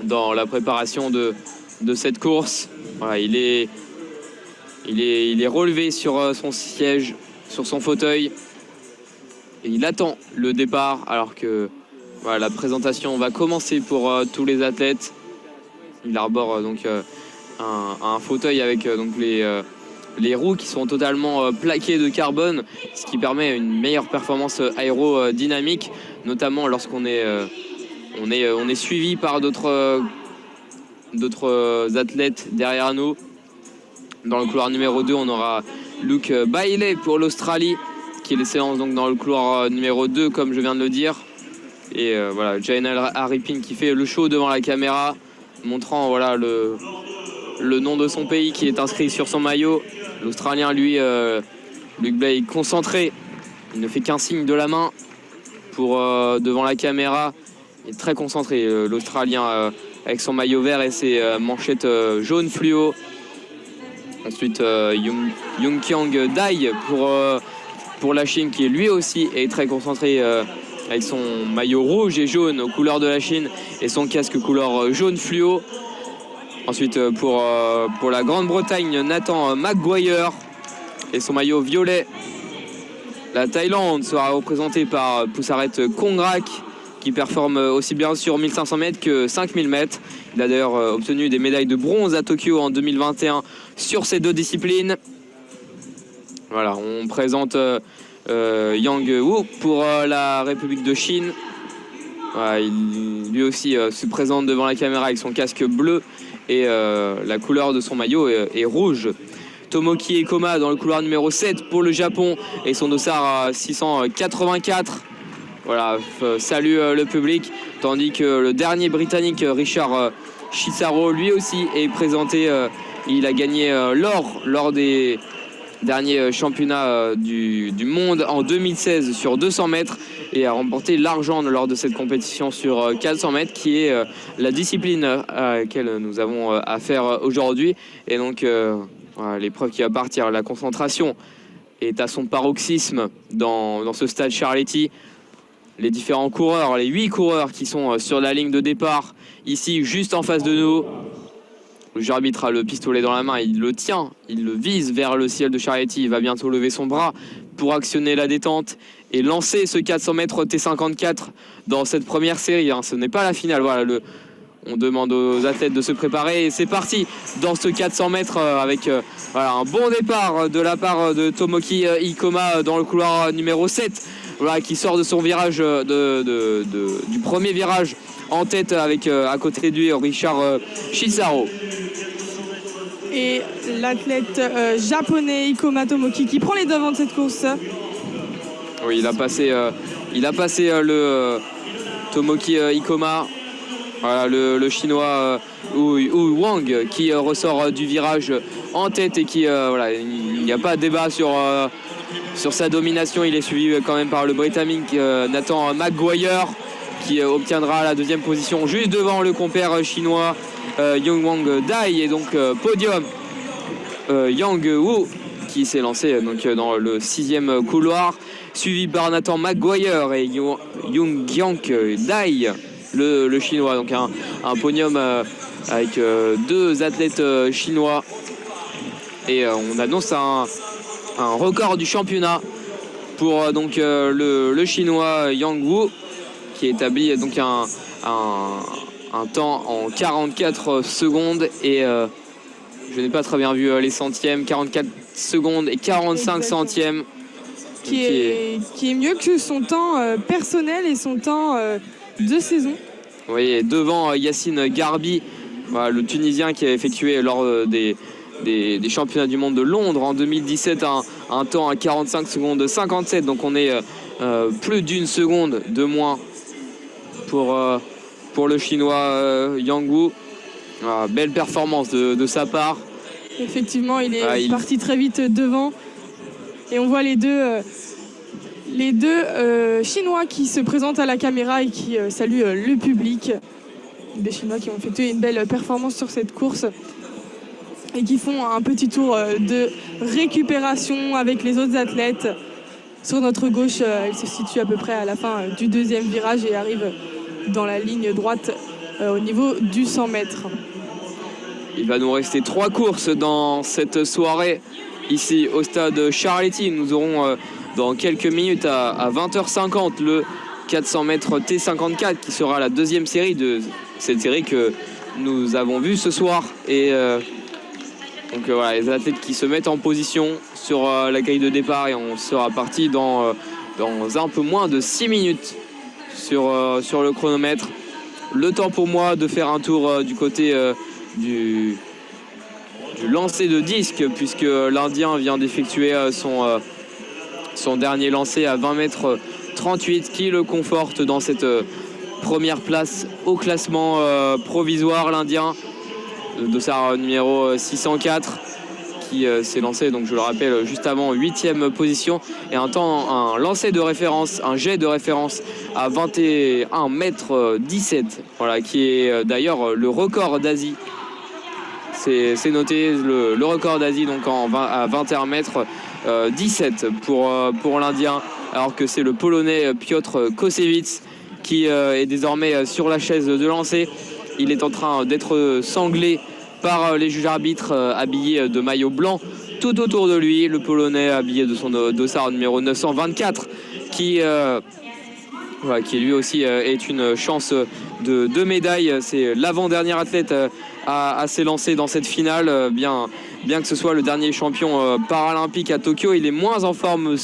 dans la préparation de cette course. Voilà, il est relevé sur son siège, sur son fauteuil et il attend le départ alors que la présentation va commencer pour tous les athlètes. Il arbore donc un fauteuil avec donc les roues qui sont totalement plaquées de carbone, ce qui permet une meilleure performance aérodynamique, notamment lorsqu'on est suivi par d'autres athlètes derrière nous. Dans le couloir numéro 2, on aura Luke Bailey pour l'Australie qui s'élance donc dans le couloir numéro 2 comme je viens de le dire. Et Jainal Haripin qui fait le show devant la caméra, montrant le nom de son pays qui est inscrit sur son maillot. L'Australien, lui, Luke Bailey, concentré. Il ne fait qu'un signe de la main pour devant la caméra. Il est très concentré, l'Australien, avec son maillot vert et ses manchettes jaunes fluo. Ensuite, Young Kyang Dai pour la Chine, qui lui aussi est très concentré avec son maillot rouge et jaune aux couleurs de la Chine et son casque couleur jaune fluo. Ensuite, pour la Grande-Bretagne, Nathan Maguire et son maillot violet. La Thaïlande sera représentée par Pusaret Kongrak, qui performe aussi bien sur 1500 mètres que 5000 mètres. Il a d'ailleurs obtenu des médailles de bronze à Tokyo en 2021 sur ces deux disciplines. Voilà, on présente Yang Wu pour la République de Chine. Voilà, lui aussi se présente devant la caméra avec son casque bleu et la couleur de son maillot est rouge. Tomoki Ekoma dans le couloir numéro 7 pour le Japon et son dossard 684. Voilà, salue le public. Tandis que le dernier Britannique, Richard Chisaro, lui aussi est présenté. Il a gagné l'or lors des dernier championnat du monde en 2016 sur 200 mètres et a remporté l'argent lors de cette compétition sur 400 mètres qui est la discipline à laquelle nous avons affaire aujourd'hui. Et donc voilà, l'épreuve qui va partir, la concentration est à son paroxysme dans ce stade Charletti. Les différents coureurs, les 8 coureurs qui sont sur la ligne de départ, ici juste en face de nous. Le juge arbitre a le pistolet dans la main, il le tient, il le vise vers le ciel de Charletti. Il va bientôt lever son bras pour actionner la détente et lancer ce 400 mètres T54 dans cette première série. Ce n'est pas la finale, voilà, on demande aux athlètes de se préparer et c'est parti dans ce 400 mètres avec voilà, un bon départ de la part de Tomoki Ikoma dans le couloir numéro 7, voilà, qui sort de son virage du premier virage en tête avec à côté de lui Richard Shisaro. Et l'athlète japonais Ikoma Tomoki qui prend les devants de cette course. Oui, il a passé le Tomoki Ikoma. Voilà, le chinois Wu Wang qui ressort du virage en tête et qui voilà, il n'y a pas de débat sur sa domination. Il est suivi quand même par le Britannique Nathan Maguire qui obtiendra la deuxième position juste devant le compère chinois Yongwang Dai. Et donc podium Yang Wu qui s'est lancé donc, dans le 6e couloir, suivi par Nathan Maguire et Yonggyang Dai, le chinois. Donc un podium avec 2 athlètes chinois. Et on annonce un record du championnat pour donc le chinois Yang Wu qui établit donc un temps en 44 secondes et je n'ai pas très bien vu les centièmes, 44 secondes et 45 centièmes. Qui est mieux que son temps personnel et son temps de saison. Oui, et devant Yassine Garbi, voilà, le Tunisien qui a effectué lors des championnats du monde de Londres en 2017 un temps à 45 secondes 57. Donc on est plus d'1 seconde de moins pour le chinois Yang Wu. Belle performance de sa part. Effectivement, il est parti très vite devant. Et on voit les deux Chinois qui se présentent à la caméra et qui saluent le public. Des Chinois qui ont effectué une belle performance sur cette course et qui font un petit tour de récupération avec les autres athlètes. Sur notre gauche, il se situe à peu près à la fin du 2e virage et arrive dans la ligne droite au niveau du 100 mètres. Il va nous rester 3 courses dans cette soirée ici au stade Charletti. Nous aurons dans quelques minutes à 20h50 le 400 mètres T54 qui sera la 2e série de cette série que nous avons vue ce soir. Et donc voilà, les athlètes qui se mettent en position sur la grille de départ et on sera parti dans un peu moins de 6 minutes sur le chronomètre. Le temps pour moi de faire un tour du côté du lancer de disque puisque l'Indien vient d'effectuer son dernier lancer à 20 mètres 38 qui le conforte dans cette première place au classement provisoire. L'Indien de sa numéro 604 qui s'est lancé, donc je le rappelle, juste avant 8e position et un lancer de référence, un jet de référence à 21 mètres 17, voilà, qui est d'ailleurs le record d'Asie. C'est noté, le record d'Asie donc à 21 mètres 17 pour l'Indien, alors que c'est le Polonais Piotr Kosewicz qui est désormais sur la chaise de lancer. Il est en train d'être sanglé par les juges arbitres habillés de maillot blanc tout autour de lui. Le Polonais habillé de son dossard numéro 924 qui lui aussi est une chance de médaille. C'est l'avant-dernier athlète à s'élancer dans cette finale, bien que ce soit le dernier champion paralympique à Tokyo. Il est moins en forme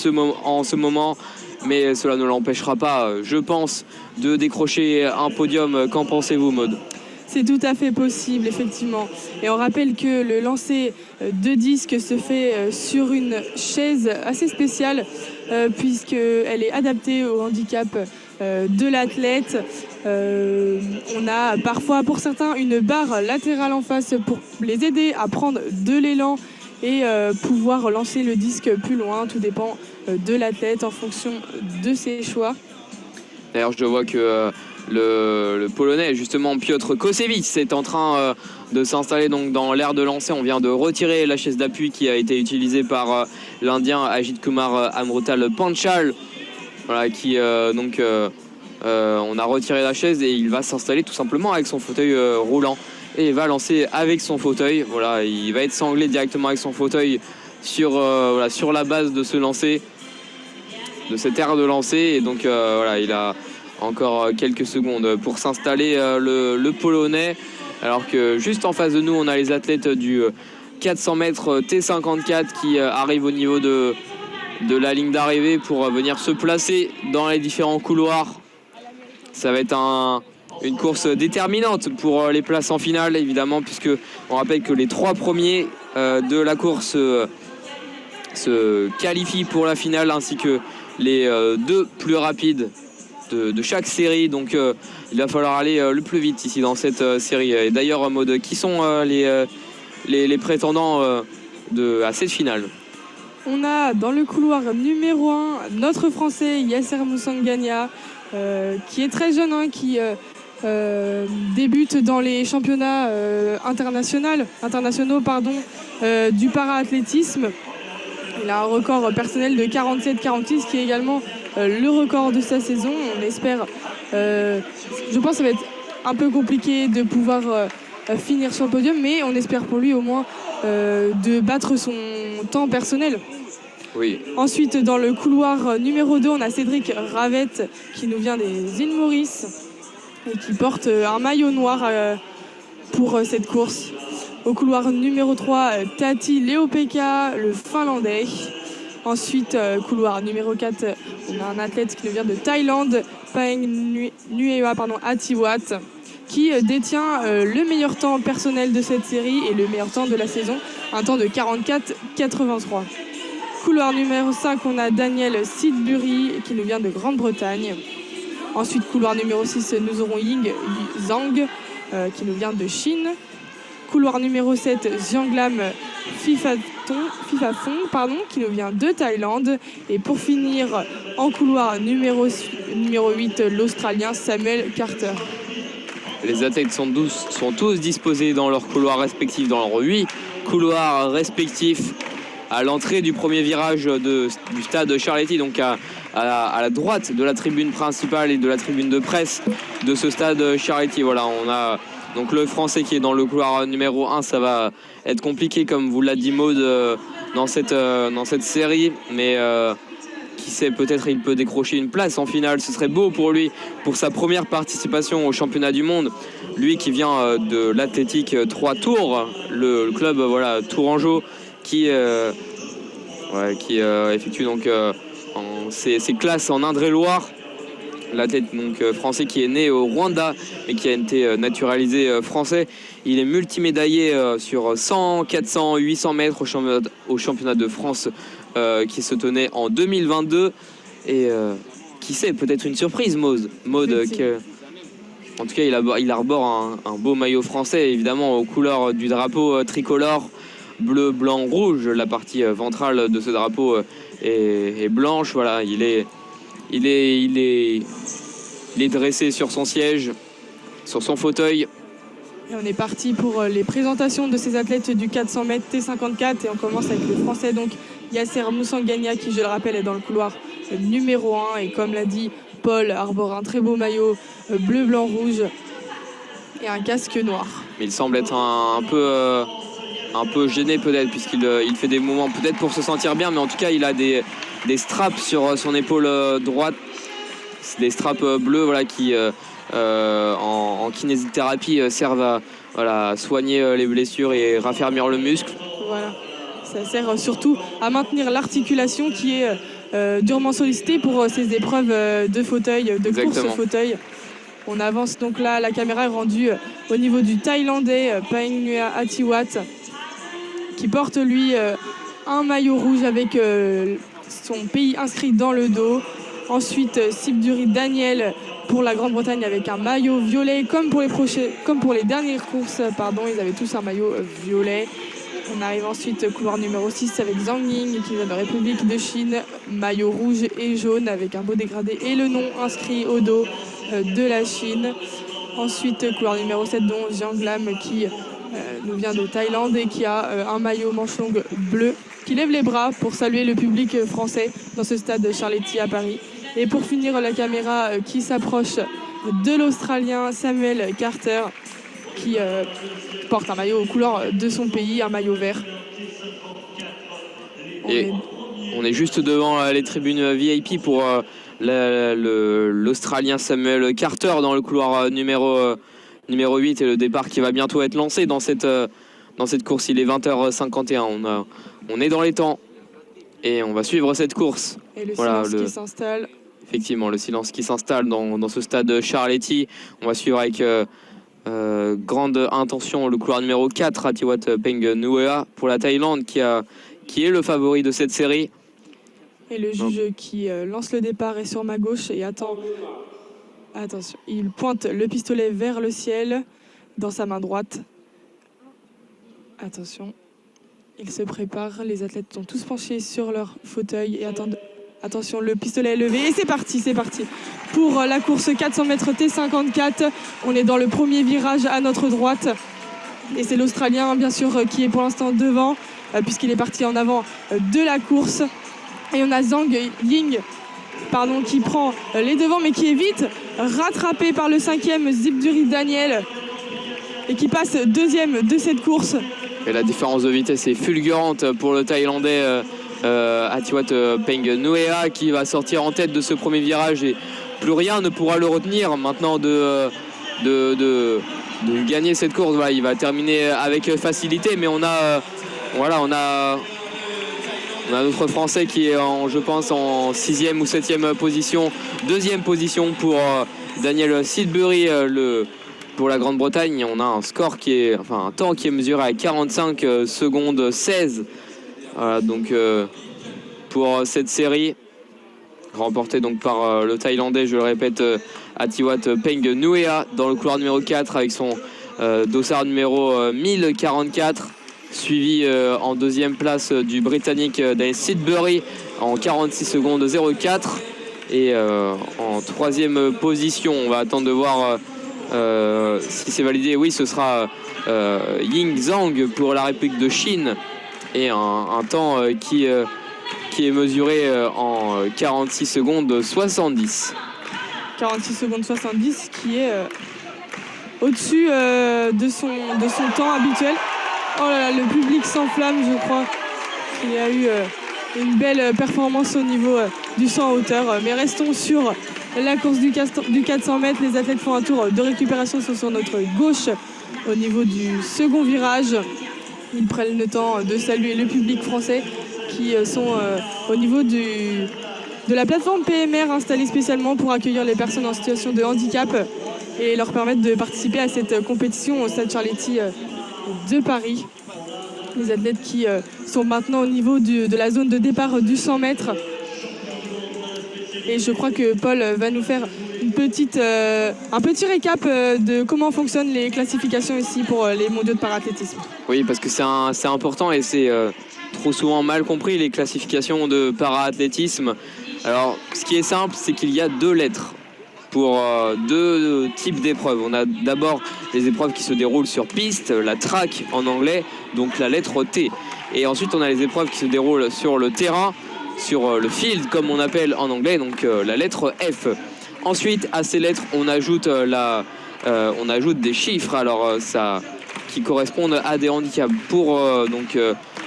en ce moment, mais cela ne l'empêchera pas, je pense, de décrocher un podium. Qu'en pensez-vous, Maud ? C'est tout à fait possible, effectivement. Et on rappelle que le lancer de disque se fait sur une chaise assez spéciale puisqu'elle est adaptée au handicap de l'athlète. On a parfois pour certains une barre latérale en face pour les aider à prendre de l'élan et pouvoir lancer le disque plus loin. Tout dépend de l'athlète en fonction de ses choix. D'ailleurs, je vois que le Polonais, justement, Piotr Kosevich, est en train de s'installer donc dans l'aire de lancer. On vient de retirer la chaise d'appui qui a été utilisée par l'Indien Ajit Kumar Amrutal Panchal. Voilà, on a retiré la chaise et il va s'installer tout simplement avec son fauteuil roulant. Et il va lancer avec son fauteuil. Voilà, il va être sanglé directement avec son fauteuil sur la base de ce lancer, de cette aire de lancer. Et donc il a encore quelques secondes pour s'installer, le Polonais. Alors que juste en face de nous, on a les athlètes du 400 mètres T54 qui arrivent au niveau de la ligne d'arrivée pour venir se placer dans les différents couloirs. Ça va être une course déterminante pour les places en finale, évidemment, puisque on rappelle que les 3 premiers de la course se qualifient pour la finale, ainsi que les 2 plus rapides de chaque série. Donc il va falloir aller le plus vite ici dans cette série. Et d'ailleurs, Maud, qui sont les prétendants à cette finale? On a dans le couloir numéro 1 notre Français Yasser Moussangania, qui est très jeune, qui débute dans les championnats internationaux du para-athlétisme. Il a un record personnel de 47-46 qui est également le record de sa saison. On espère, je pense que ça va être un peu compliqué de pouvoir finir sur le podium, mais on espère pour lui au moins de battre son temps personnel. Oui. Ensuite, dans le couloir numéro 2, on a Cédric Ravette qui nous vient des îles Maurice et qui porte un maillot noir pour cette course. Au couloir numéro 3, Tati Leopeka, le Finlandais. Ensuite, couloir numéro 4, on a un athlète qui nous vient de Thaïlande, Paeng Nuewa Atiwat, qui détient le meilleur temps personnel de cette série et le meilleur temps de la saison, un temps de 44-83. Couloir numéro 5, on a Daniel Sidbury qui nous vient de Grande-Bretagne. Ensuite, couloir numéro 6, nous aurons Ying Zhang qui nous vient de Chine. Couloir numéro 7, Jianglam Fifafong qui nous vient de Thaïlande. Et pour finir, en couloir numéro 8, l'Australien Samuel Carter. Les athlètes sont tous disposés dans leurs couloirs respectifs, dans leurs 8 couloirs respectifs, à l'entrée du premier virage du stade Charletti, donc à la droite de la tribune principale et de la tribune de presse de ce stade Charletti. Voilà, on a donc le Français qui est dans le couloir numéro 1. Ça va être compliqué, comme vous l'a dit Maud, dans cette série, mais qui sait, peut-être il peut décrocher une place en finale. Ce serait beau pour lui, pour sa première participation au championnat du monde. Lui qui vient de l'athlétique 3 Tours, le club Tourangeau, qui effectue donc ses classes en Indre-et-Loire. L'athlète français qui est né au Rwanda et qui a été naturalisé français. Il est multimédaillé sur 100, 400, 800 mètres au championnat de France qui se tenait en 2022. Et qui sait, peut-être une surprise, Maud. En tout cas, il arbore un beau maillot français, évidemment, aux couleurs du drapeau tricolore. Bleu, blanc, rouge. La partie ventrale de ce drapeau est blanche. Voilà, il est dressé sur son siège, sur son fauteuil. Et on est parti pour les présentations de ces athlètes du 400 mètres T54 et on commence avec le Français, donc Yasser Moussangania, qui, je le rappelle, est dans le couloir numéro 1 et comme l'a dit Paul, arbore un très beau maillot bleu, blanc, rouge et un casque noir. Mais il semble être un peu gêné peut-être, puisqu'il fait des mouvements peut-être pour se sentir bien, mais en tout cas il a des straps sur son épaule droite, des straps bleus qui en kinésithérapie servent à soigner les blessures et raffermir le muscle. Voilà, ça sert surtout à maintenir l'articulation qui est durement sollicitée pour ces épreuves de fauteuil, de course au fauteuil. On avance donc là, la caméra est rendue au niveau du Thaïlandais Paeng Nuewa Atiwat, qui porte lui un maillot rouge avec son pays inscrit dans le dos. Ensuite, Sidbury Daniel pour la Grande-Bretagne avec un maillot violet, comme pour les dernières courses, ils avaient tous un maillot violet. On arrive ensuite au couloir numéro 6 avec Zhang Ying qui vient de République de Chine, maillot rouge et jaune avec un beau dégradé et le nom inscrit au dos de la Chine. Ensuite, couloir numéro 7 dont Jiang Lam qui nous vient de Thaïlande et qui a un maillot manche longue bleu, qui lève les bras pour saluer le public français dans ce stade Charletti à Paris. Et pour finir, la caméra qui s'approche de l'Australien Samuel Carter qui porte un maillot aux couleurs de son pays, un maillot vert. On est juste devant les tribunes VIP pour l'Australien Samuel Carter dans le couloir numéro 8 et le départ qui va bientôt être lancé dans cette course. Il est 20h51. On est dans les temps et on va suivre cette course. Et le silence qui s'installe. Effectivement, le silence qui s'installe dans ce stade Charletti. On va suivre avec grande intention le couloir numéro 4, Atiwat Peng Nuea pour la Thaïlande qui est le favori de cette série. Et le juge qui lance le départ est sur ma gauche et attend. Attention, il pointe le pistolet vers le ciel dans sa main droite. Attention, il se prépare. Les athlètes sont tous penchés sur leur fauteuil et attendent. Attention, le pistolet est levé et c'est parti. Pour la course 400 mètres T54, on est dans le premier virage à notre droite. Et c'est l'Australien, bien sûr, qui est pour l'instant devant, puisqu'il est parti en avant de la course. Et on a Zhang Ying qui prend les devants, mais qui est vite rattrapé par le 5e Zibduri Daniel et qui passe 2e de cette course. Et la différence de vitesse est fulgurante pour le Thaïlandais Atiwat Peng Nuea qui va sortir en tête de ce premier virage et plus rien ne pourra le retenir maintenant de gagner cette course. Voilà, il va terminer avec facilité, mais on a notre Français qui est je pense en 6e ou 7e position. 2e position pour Daniel Sidbury pour la Grande-Bretagne. On a un temps qui est mesuré à 45 secondes 16. Voilà, donc pour cette série remportée donc par le Thaïlandais, je le répète, Atiwat Peng Nuea dans le couloir numéro 4 avec son dossard numéro 1044, suivi en 2e place du Britannique Daniel Sidbury en 46 secondes 04. Et en 3e position, on va attendre de voir si c'est validé. Oui, ce sera Ying Zhang pour la République de Chine et un temps qui est mesuré en 46 secondes 70. 46 secondes 70 qui est au-dessus de son temps habituel. Oh là là, le public s'enflamme, je crois qu'il y a eu une belle performance au niveau du saut en hauteur. Mais restons sur la course du 400 mètres. Les athlètes font un tour de récupération sur notre gauche au niveau du second virage. Ils prennent le temps de saluer le public français qui sont au niveau de la plateforme PMR installée spécialement pour accueillir les personnes en situation de handicap et leur permettre de participer à cette compétition au Stade Charletti de Paris. Les athlètes qui sont maintenant au niveau de la zone de départ du 100 mètres. Et je crois que Paul va nous faire un petit récap de comment fonctionnent les classifications ici pour les mondiaux de parathlétisme. Oui, parce que c'est important et c'est trop souvent mal compris, les classifications de paraathlétisme. Alors, ce qui est simple, c'est qu'il y a 2 lettres pour 2 types d'épreuves. On a d'abord les épreuves qui se déroulent sur piste, la track en anglais, donc la lettre T. Et ensuite, on a les épreuves qui se déroulent sur le terrain, sur le field, comme on appelle en anglais, donc la lettre F. Ensuite, à ces lettres, on ajoute des chiffres, alors qui correspondent à des handicaps. Pour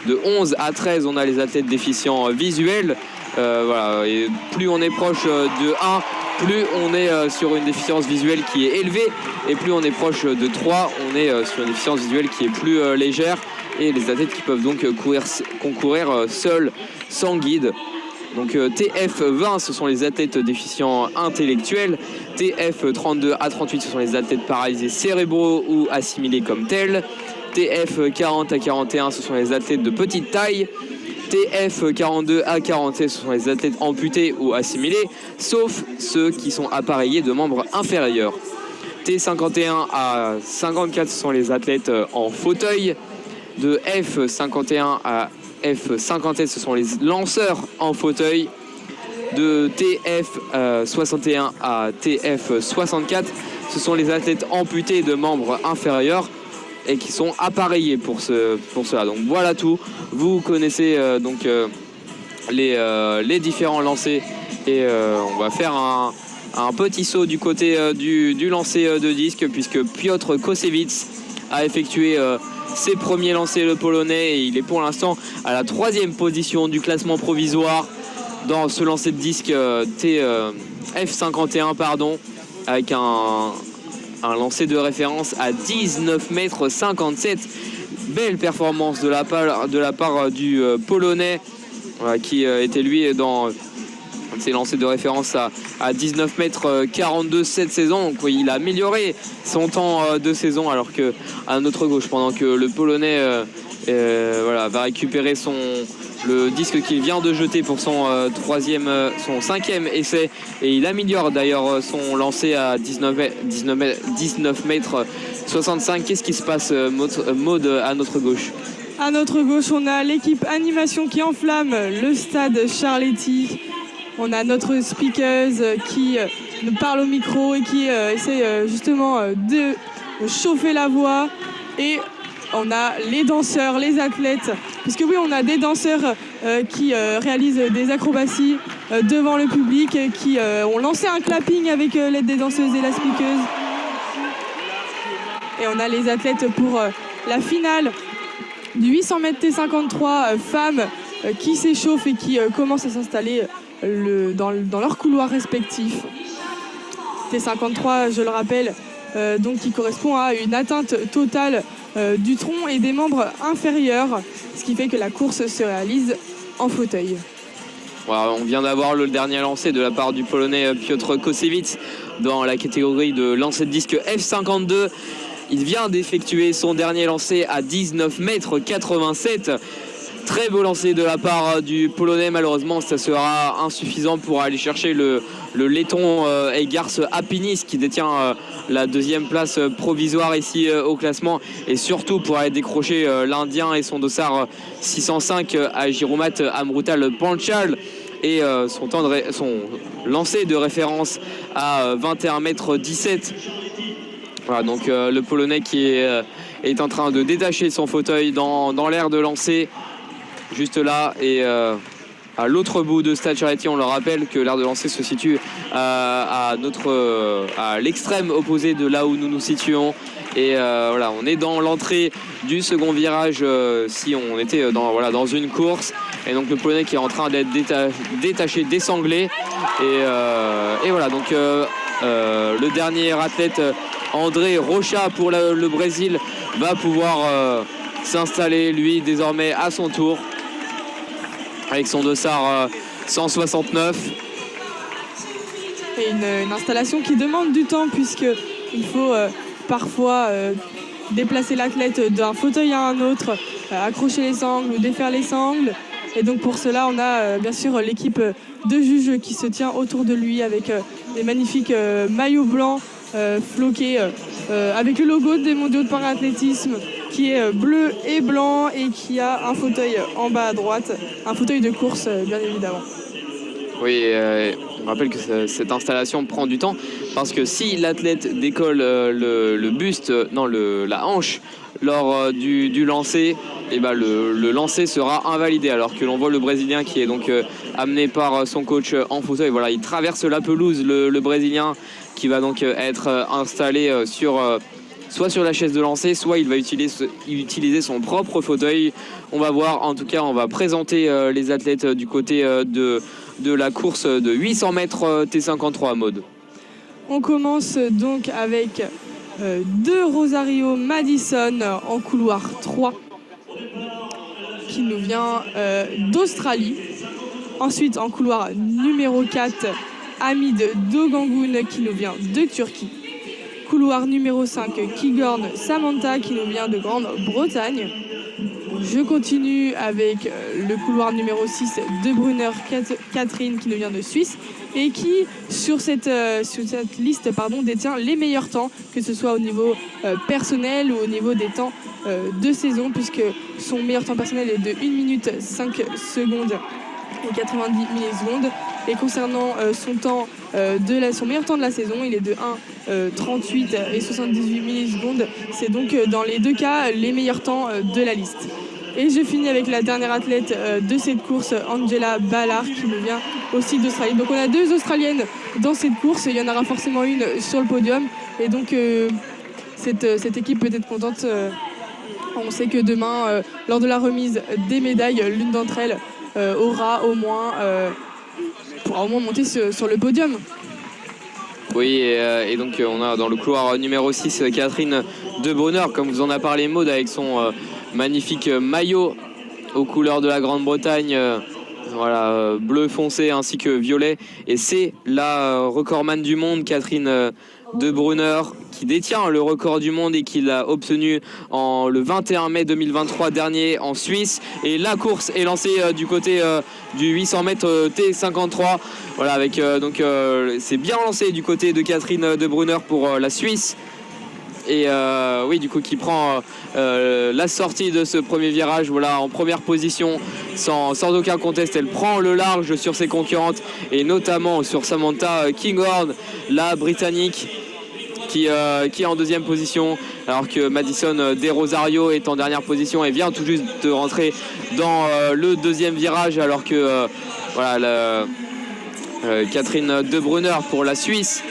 de 11 à 13, on a les athlètes déficients visuels. Voilà, et plus on est proche de 1, plus on est sur une déficience visuelle qui est élevée, et plus on est proche de 3, on est sur une déficience visuelle qui est plus légère, et les athlètes qui peuvent donc concourir seuls, sans guide. Donc TF20, ce sont les athlètes déficients intellectuels. TF32 à 38, ce sont les athlètes paralysés cérébraux ou assimilés comme tels. TF40 à 41, ce sont les athlètes de petite taille. TF42 à 47, ce sont les athlètes amputés ou assimilés, sauf ceux qui sont appareillés de membres inférieurs. T51 à 54, ce sont les athlètes en fauteuil. de F51 à F57, ce sont les lanceurs en fauteuil. De TF61 à TF64, ce sont les athlètes amputés de membres inférieurs et qui sont appareillés pour cela. Donc voilà tout. Vous connaissez les différents lancers et on va faire un petit saut du côté du lancer de disque, puisque Piotr Kosewicz a effectué ses premiers lancers, le Polonais, et il est pour l'instant à la 3e position du classement provisoire dans ce lancer de disque F51 avec un lancer de référence à 19,57 m. Belle performance de la part du Polonais qui était lui dans ses lancers de référence à 19,42 m cette saison. Donc oui, il a amélioré son temps de saison, alors que à notre gauche, pendant que le Polonais va récupérer le disque qu'il vient de jeter pour son 5e essai, et il améliore d'ailleurs son lancer à 19,65 m. Qu'est-ce qui se passe, Maud, à notre gauche? À notre gauche, on a l'équipe animation qui enflamme le stade Charletti. On a notre speakeuse qui nous parle au micro et qui essaie justement de chauffer la voix. Et on a les danseurs, les athlètes, puisque oui, on a des danseurs qui réalisent des acrobaties devant le public, qui ont lancé un clapping avec l'aide des danseuses et la speakeuse. Et on a les athlètes pour la finale du 800 m T53 femmes qui s'échauffent et qui commencent à s'installer dans leurs couloirs respectifs. T53, je le rappelle, donc qui correspond à une atteinte totale du tronc et des membres inférieurs, ce qui fait que la course se réalise en fauteuil. Voilà, on vient d'avoir le dernier lancer de la part du Polonais Piotr Kosewicz dans la catégorie de lancer de disque F52. Il vient d'effectuer son dernier lancer à 19,87 m. Très beau lancer de la part du Polonais. Malheureusement, ça sera insuffisant pour aller chercher le letton Egars Apinis, qui détient la 2e place provisoire ici au classement, et surtout pour aller décrocher l'Indien et son dossard 605 à Giroumat Amrutal Panchal, et son lancer de référence à 21,17 m. Voilà, donc le Polonais qui est en train de détacher son fauteuil dans l'air de lancer. Juste là, et à l'autre bout de Stade Charletti, on le rappelle que l'aire de lancer se situe à l'extrême opposé de là où nous nous situons. Et voilà, on est dans l'entrée du second virage, si on était dans une course. Et donc le Polonais qui est en train d'être détaché, désanglé. Et voilà, donc le dernier athlète, André Rocha pour le Brésil, va pouvoir s'installer, lui, désormais à son tour, avec son dossard 169. Et une installation qui demande du temps, puisqu'il faut parfois déplacer l'athlète d'un fauteuil à un autre, accrocher les sangles ou défaire les sangles. Et donc pour cela, on a bien sûr l'équipe de juges qui se tient autour de lui avec des magnifiques maillots blancs floqués avec le logo des mondiaux de paraathlétisme qui est bleu et blanc, et qui a un fauteuil en bas à droite, un fauteuil de course bien évidemment. Oui, on rappelle que cette installation prend du temps, parce que si l'athlète décolle la hanche lors du lancer, et le lancer sera invalidé, alors que l'on voit le Brésilien qui est donc amené par son coach en fauteuil. Voilà, il traverse la pelouse, le Brésilien, qui va donc être installé soit sur la chaise de lancer, soit il va utiliser son propre fauteuil. On va voir, en tout cas, on va présenter les athlètes du côté de la course de 800 mètres T53 mode. On commence donc avec deux Rosario Madison en couloir 3 qui nous vient d'Australie. Ensuite en couloir numéro 4, Hamid Dogangun qui nous vient de Turquie. Couloir numéro 5, Kigorn Samantha qui nous vient de Grande-Bretagne. Je continue avec le couloir numéro 6 de Brunner, Catherine, qui nous vient de Suisse et qui, sur cette liste, détient les meilleurs temps, que ce soit au niveau personnel ou au niveau des temps de saison, puisque son meilleur temps personnel est de 1 minute 5 secondes et 90 millisecondes. Et concernant son meilleur temps de la saison, il est de 1,38 et 78 millisecondes. C'est donc dans les deux cas les meilleurs temps de la liste. Et je finis avec la dernière athlète de cette course, Angela Ballard, qui nous vient aussi d'Australie. Donc on a 2 Australiennes dans cette course, il y en aura forcément une sur le podium. Et donc cette équipe peut être contente. On sait que demain, lors de la remise des médailles, l'une d'entre elles pourra au moins monter sur le podium. Oui, et donc on a dans le couloir numéro 6 Catherine De Brunner, comme vous en a parlé Maud, avec son magnifique maillot aux couleurs de la Grande-Bretagne, bleu foncé ainsi que violet. Et c'est la recordman du monde, Catherine De Brunner, qui détient le record du monde et qui l'a obtenu le 21 mai 2023 dernier en Suisse. Et la course est lancée du côté du 800 mètres T53. Voilà, avec c'est bien lancé du côté de Catherine De Brunner pour la Suisse. Et du coup qui prend la sortie de ce premier virage, en première position sans aucun conteste. Elle prend le large sur ses concurrentes et notamment sur Samantha Kinghorn, la Britannique, qui est en deuxième position, alors que Madison De Rosario est en dernière position et vient tout juste de rentrer dans le deuxième virage, alors que Catherine De Brunner pour la Suisse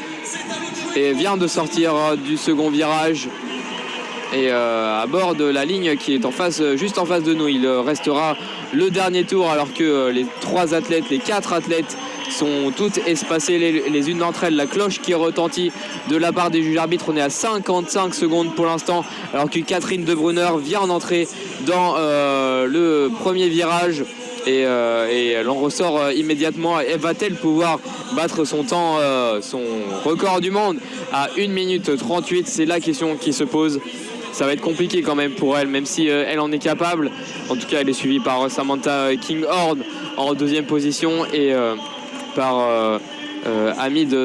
et vient de sortir du second virage et à bord de la ligne qui est juste en face de nous. Il restera le dernier tour, alors que les 4 athlètes sont toutes espacées les unes d'entre elles. La cloche qui retentit de la part des juges arbitres. On est à 55 secondes pour l'instant, alors que Catherine De Brunner vient d'entrer dans le premier virage. Et elle en ressort immédiatement. Et va-t-elle pouvoir battre son temps, son record du monde à 1 minute 38? C'est la question qui se pose. Ça va être compliqué quand même pour elle, même si elle en est capable. En tout cas, elle est suivie par Samantha Kinghorn en deuxième position et par Hamid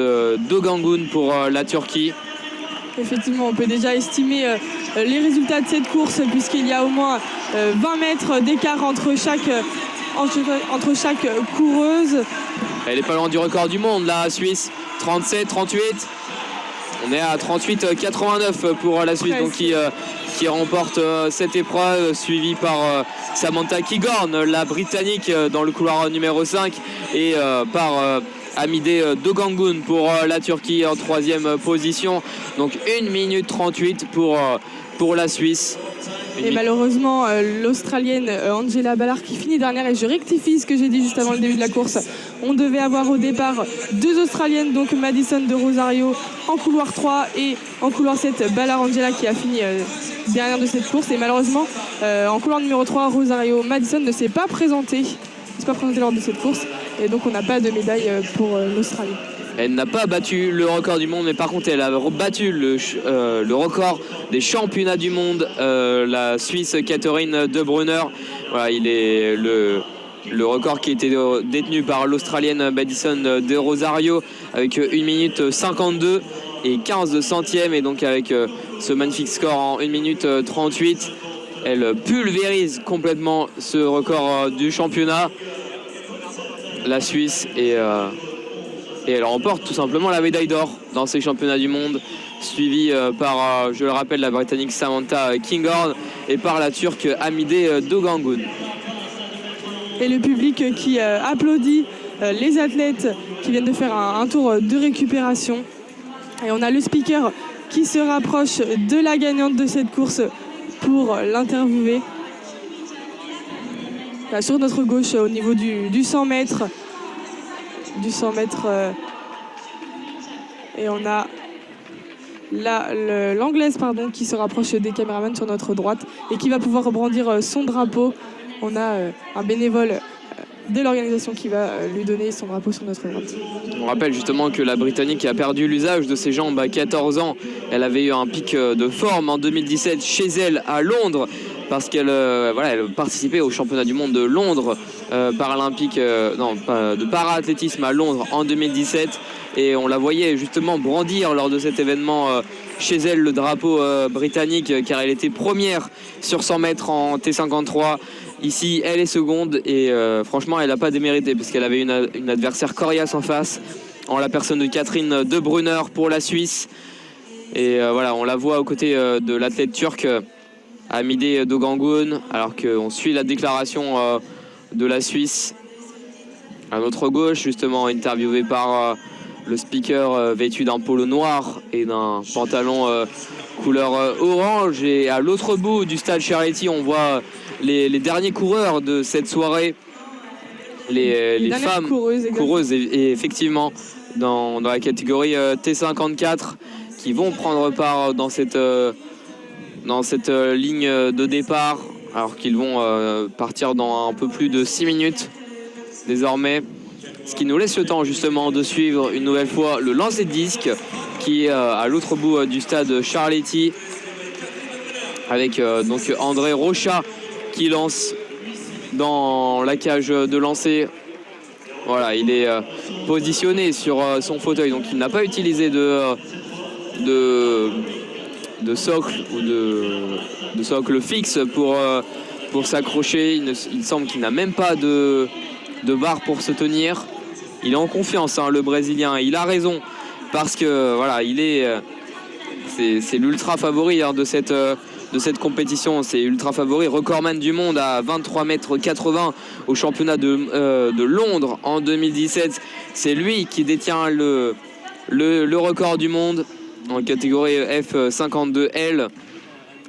Dogangun pour la Turquie. Effectivement, on peut déjà estimer les résultats de cette course, puisqu'il y a au moins 20 mètres d'écart entre chaque coureuse. Elle est pas loin du record du monde, la Suisse. 37, 38. On est à 38,89 pour la Suisse, donc qui remporte cette épreuve, suivie par Samantha Kinghorn, la Britannique, dans le couloir numéro 5, et par Hamide Dogangun pour la Turquie en troisième position. Donc 1 minute 38 pour la Suisse. Et malheureusement, l'Australienne Angela Ballard qui finit dernière, et je rectifie ce que j'ai dit juste avant le début de la course. On devait avoir au départ 2 Australiennes, donc Madison De Rosario en couloir 3 et en couloir 7 Ballard Angela qui a fini dernière de cette course. Et malheureusement, en couloir numéro 3, Rosario Madison ne s'est pas présentée lors de cette course, et donc on n'a pas de médaille pour l'Australie. Elle n'a pas battu le record du monde, mais par contre elle a battu le record des championnats du monde, la Suisse Catherine De Brunner. Voilà, il est le record qui était détenu par l'Australienne Madison De Rosario avec 1 minute 52 et 15 centièmes, et donc avec ce magnifique score en 1 minute 38, elle pulvérise complètement ce record du championnat, la Suisse, et elle remporte tout simplement la médaille d'or dans ces championnats du monde, suivie par, je le rappelle, la Britannique Samantha Kinghorn et par la Turque Hamide Dogangun. Et le public qui applaudit les athlètes qui viennent de faire un tour de récupération. Et on a le speaker qui se rapproche de la gagnante de cette course pour l'interviewer. Là, sur notre gauche, au niveau du 100 mètres. Du 100 mètres. Et on a l'anglaise qui se rapproche des caméramans sur notre droite et qui va pouvoir brandir son drapeau. On a un bénévole de l'organisation qui va lui donner son drapeau sur notre droite. On rappelle justement que la Britannique a perdu l'usage de ses jambes à 14 ans. Elle avait eu un pic de forme en 2017 chez elle à Londres. parce qu'elle elle participait au championnat du monde de Londres paralympique, de para-athlétisme à Londres en 2017. Et on la voyait justement brandir lors de cet événement chez elle le drapeau britannique, car elle était première sur 100 mètres en T53. Ici, elle est seconde et franchement, elle n'a pas démérité parce qu'elle avait une adversaire coriace en face, en la personne de Catherine De Brunner pour la Suisse. Et on la voit aux côtés de l'athlète turc Hamide Dogangun, alors qu'on suit la déclaration de la Suisse. À notre gauche, justement, interviewé par le speaker vêtu d'un polo noir et d'un pantalon couleur orange. Et à l'autre bout du stade Charletti, on voit les derniers coureurs de cette soirée, les femmes coureuses et effectivement dans la catégorie T54 qui vont prendre part dans cette ligne de départ, alors qu'ils vont partir dans un peu plus de 6 minutes désormais, ce qui nous laisse le temps justement de suivre une nouvelle fois le lancer de disque qui est à l'autre bout du stade Charletti, avec donc André Rocha qui lance dans la cage de lancer. Voilà, il est positionné sur son fauteuil, donc il n'a pas utilisé de socle ou de socle fixe pour s'accrocher. Il semble qu'il n'a même pas de barre pour se tenir. Il est en confiance, le Brésilien. Il a raison parce que c'est l'ultra favori de cette compétition. C'est ultra favori, recordman du monde à 23,80 m au championnat de Londres en 2017. C'est lui qui détient le record du monde en catégorie F52L.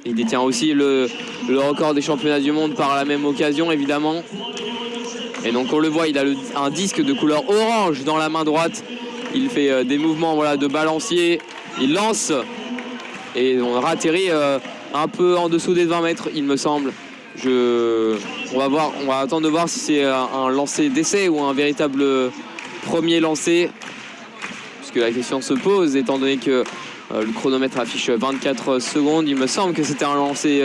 Il détient aussi le record des championnats du monde par la même occasion, évidemment. Et donc on le voit, il a un disque de couleur orange dans la main droite. Il fait des mouvements de balancier. Il lance et on atterrit un peu en dessous des 20 mètres, il me semble. On va attendre de voir si c'est un lancer d'essai ou un véritable premier lancer. Puisque la question se pose, étant donné que le chronomètre affiche 24 secondes. Il me semble que c'était un lancer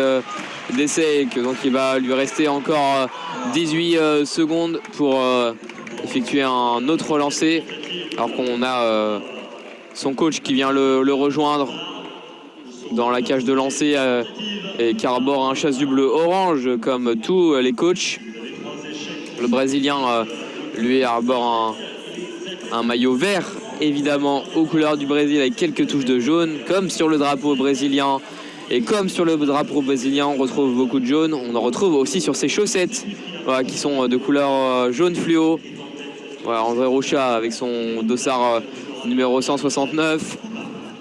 d'essai et que donc il va lui rester encore 18 secondes pour effectuer un autre lancer. Alors qu'on a son coach qui vient le rejoindre dans la cage de lancer et qui arbore un chasuble orange comme tous les coachs. Le Brésilien, lui, arbore un maillot vert, évidemment aux couleurs du Brésil avec quelques touches de jaune, comme sur le drapeau brésilien. Et comme sur le drapeau brésilien, on retrouve beaucoup de jaune, on en retrouve aussi sur ses chaussettes, qui sont de couleur jaune fluo. Voilà, André Rocha avec son dossard numéro 169.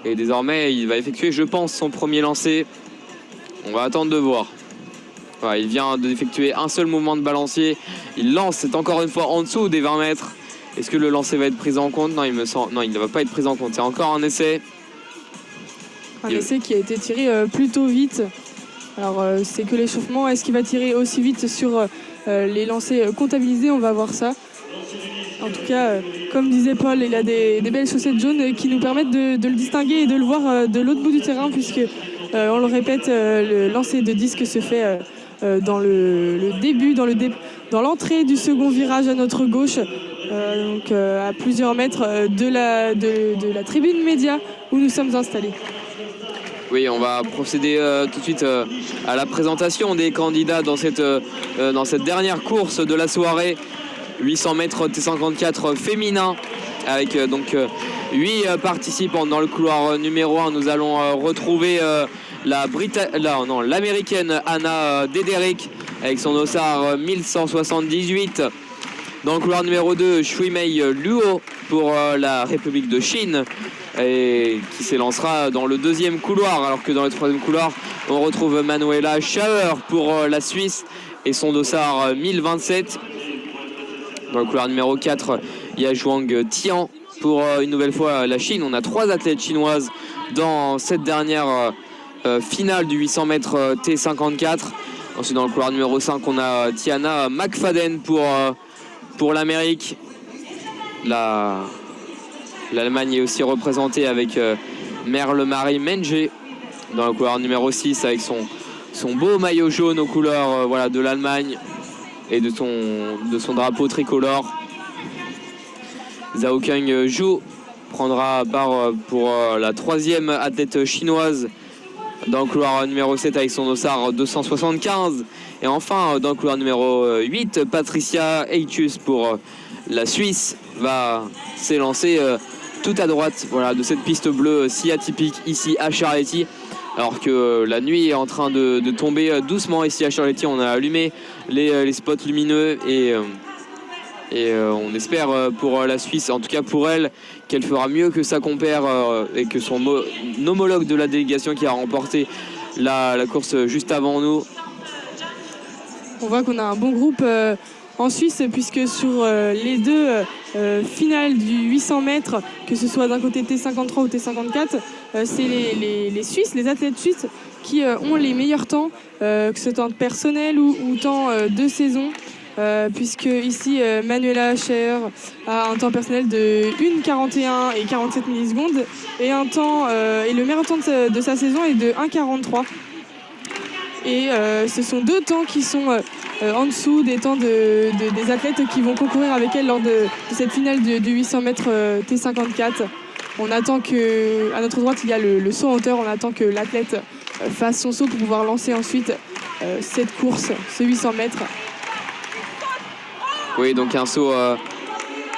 Et désormais, il va effectuer, je pense, son premier lancer. On va attendre de voir. Voilà, il vient d'effectuer un seul mouvement de balancier. Il lance, c'est encore une fois en dessous des 20 mètres. Est-ce que le lancer va être pris en compte ? Non, il ne va pas être pris en compte. C'est encore un essai. Un essai qui a été tiré plutôt vite. Alors, c'est que l'échauffement. Est-ce qu'il va tirer aussi vite sur les lancers comptabilisés ? On va voir ça. En tout cas, comme disait Paul, il a des belles chaussettes jaunes qui nous permettent de le distinguer et de le voir de l'autre bout du terrain, puisque, on le répète, le lancer de disque se fait dans le début, dans l'entrée du second virage à notre gauche, donc à plusieurs mètres de la tribune média où nous sommes installés. Oui, on va procéder tout de suite à la présentation des candidats dans cette dernière course de la soirée. 800 mètres T54 féminin avec donc 8 participants. Dans le couloir numéro 1, nous allons retrouver l'américaine Anna Dederick avec son dossard 1178. Dans le couloir numéro 2, Shuimei Luo pour la République de Chine et qui s'élancera dans le deuxième couloir, alors que dans le troisième couloir, on retrouve Manuela Schauer pour la Suisse et son dossard 1027. Dans le couloir numéro 4, il y a Zhuang Tian pour une nouvelle fois la Chine. On a 3 athlètes chinoises dans cette dernière finale du 800 mètres T54. Ensuite, dans le couloir numéro 5, on a Tiana McFadden pour l'Amérique. L'Allemagne est aussi représentée avec Merle Marie Menge. Dans le couloir numéro 6, avec son beau maillot jaune aux couleurs voilà, de l'Allemagne et de son drapeau tricolore. Zhao Keng Zhu prendra part pour la 3e athlète chinoise dans le couloir numéro 7 avec son dossard 275. Et enfin, dans le couloir numéro 8, Patricia Eithius pour la Suisse va s'élancer tout à droite voilà, de cette piste bleue si atypique ici à Charletti. Alors que la nuit est en train de tomber doucement ici à Charletti. On a allumé les spots lumineux et on espère pour la Suisse, en tout cas pour elle, qu'elle fera mieux que sa compère et que son homologue de la délégation qui a remporté la course juste avant nous. On voit qu'on a un bon groupe en Suisse, puisque sur les deux finales du 800 mètres, que ce soit d'un côté T53 ou T54, c'est les Suisses, les athlètes suisses qui ont les meilleurs temps, que ce temps personnel ou temps de saison. Puisque ici Manuela Schaer a un temps personnel de 1,41 et 47 millisecondes et le meilleur temps de sa saison est de 1,43. Et ce sont 2 temps qui sont en dessous des temps des athlètes qui vont concourir avec elle lors de cette finale du 800 mètres T54. On attend à notre droite il y a le saut en hauteur, on attend que l'athlète fasse son saut pour pouvoir lancer ensuite cette course, ce 800 mètres. Oui, donc un saut,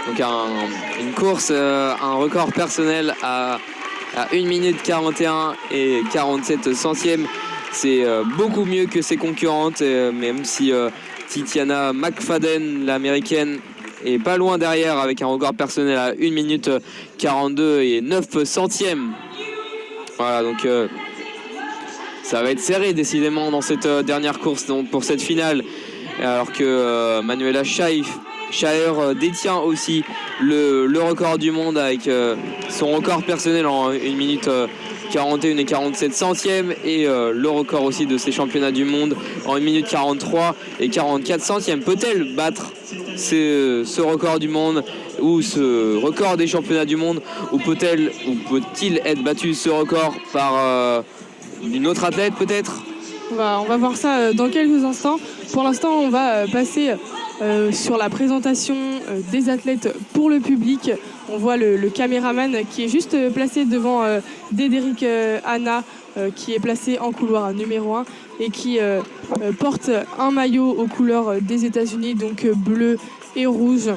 une course, un record personnel à 1 minute 41 et 47 centièmes. C'est beaucoup mieux que ses concurrentes, même si Titiana McFadden, l'américaine, est pas loin derrière avec un record personnel à 1 minute 42 et 9 centièmes. Voilà, donc ça va être serré décidément dans cette dernière course donc, pour cette finale. Alors que Manuela Schaer détient aussi le record du monde avec son record personnel en 1 minute 41 et 47 centièmes et le record aussi de ses championnats du monde en 1 minute 43 et 44 centièmes. Peut-elle battre ce record du monde ou ce record des championnats du monde ou peut-il être battu ce record par une autre athlète peut-être? On va voir ça dans quelques instants. Pour l'instant, on va passer sur la présentation des athlètes pour le public. On voit le caméraman qui est juste placé devant Dédéric Anna, qui est placé en couloir numéro 1 et qui porte un maillot aux couleurs des États-Unis, donc bleu et rouge,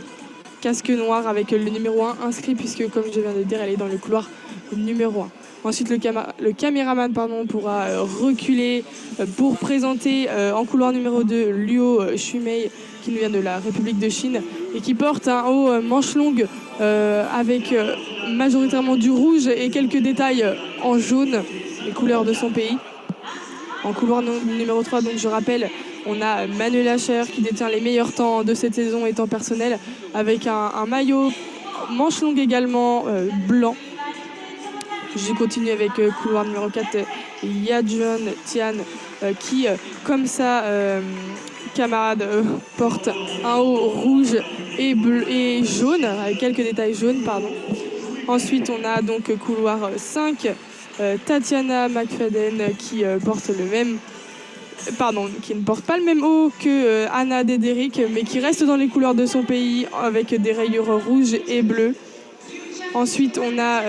casque noir avec le numéro 1 inscrit, puisque comme je viens de dire, elle est dans le couloir numéro 1. Ensuite, le caméraman pourra reculer pour présenter en couloir numéro 2 Luo Shumei, qui nous vient de la République de Chine et qui porte un haut manche longue avec majoritairement du rouge et quelques détails en jaune, les couleurs de son pays. En couloir numéro 3, donc je rappelle, on a Manuela Schaer qui détient les meilleurs temps de cette saison et temps personnel avec un maillot manche longue également blanc. Je continue avec couloir numéro 4, Yajun Tian, qui, comme sa camarade, porte un haut rouge et bleu et jaune, avec quelques détails jaunes, pardon. Ensuite, on a donc couloir 5, Tatiana McFadden, qui porte le même... qui ne porte pas le même haut que Anna Dédéric, mais qui reste dans les couleurs de son pays, avec des rayures rouges et bleues. Ensuite, on a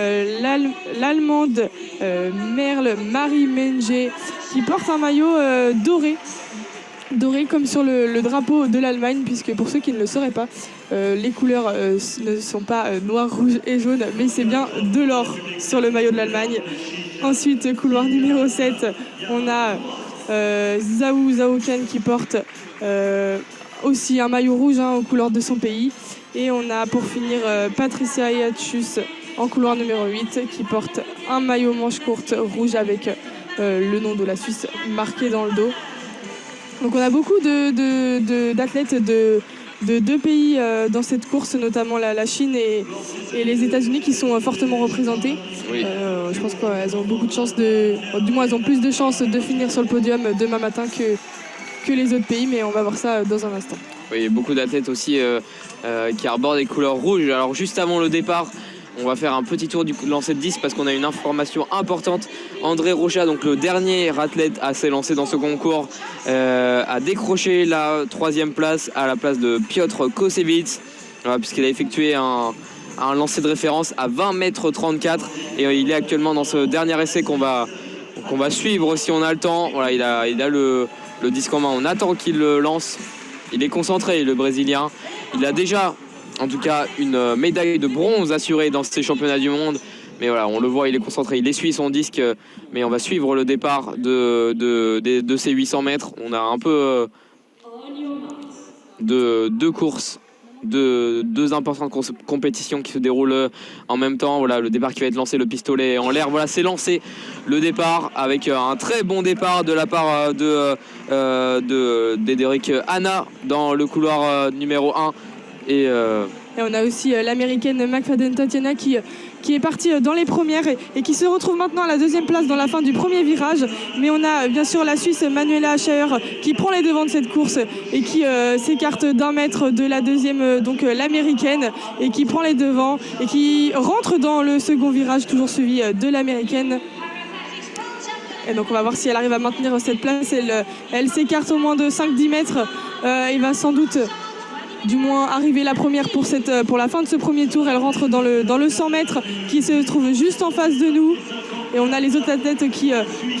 l'Allemande Merle Marie Menge qui porte un maillot doré comme sur le drapeau de l'Allemagne, puisque pour ceux qui ne le sauraient pas, les couleurs ne sont pas noir, rouge et jaune, mais c'est bien de l'or sur le maillot de l'Allemagne. Ensuite, couloir numéro 7, on a Zhao Keng qui porte aussi un maillot rouge aux couleurs de son pays. Et on a pour finir Patricia Eithius en couloir numéro 8 qui porte un maillot manche courte rouge avec le nom de la Suisse marqué dans le dos. Donc on a beaucoup d'athlètes de 2 pays dans cette course, notamment la Chine et les États-Unis qui sont fortement représentés. Oui. Je pense qu'elles ont beaucoup de chances du moins elles ont plus de chances de finir sur le podium demain matin que les autres pays, mais on va voir ça dans un instant. Oui, beaucoup d'athlètes aussi qui arborent des couleurs rouges. Alors juste avant le départ, on va faire un petit tour du lancer de disque parce qu'on a une information importante. André Rocha, donc le dernier athlète à s'est lancé dans ce concours, a décroché la 3e place à la place de Piotr Kosevitz, puisqu'il a effectué un lancer de référence à 20,34 m et il est actuellement dans ce dernier essai qu'on va suivre si on a le temps. Voilà, il a le disque en main, on attend qu'il le lance. Il est concentré, le Brésilien. Il a déjà, en tout cas, une médaille de bronze assurée dans ces championnats du monde. Mais voilà, on le voit, il est concentré, il essuie son disque. Mais on va suivre le départ de ces 800 mètres. On a un peu de deux courses, deux importantes compétitions qui se déroulent en même temps. Voilà, le départ qui va être lancé, le pistolet en l'air. Voilà, c'est lancé le départ avec un très bon départ de la part d'Ederic Hanna dans le couloir numéro 1. Et on a aussi l'américaine McFadden Tatiana qui est partie dans les premières et qui se retrouve maintenant à la 2e place dans la fin du premier virage. Mais on a bien sûr la Suisse Manuela Scheuer qui prend les devants de cette course et qui s'écarte d'1 mètre de la 2e, donc l'américaine, et qui prend les devants et qui rentre dans le second virage, toujours suivi de l'américaine. Et donc on va voir si elle arrive à maintenir cette place. Elle s'écarte au moins de 5-10 mètres. Il va sans doute du moins arriver la première pour la fin de ce premier tour. Elle rentre dans le 100 mètres qui se trouve juste en face de nous. Et on a les autres athlètes qui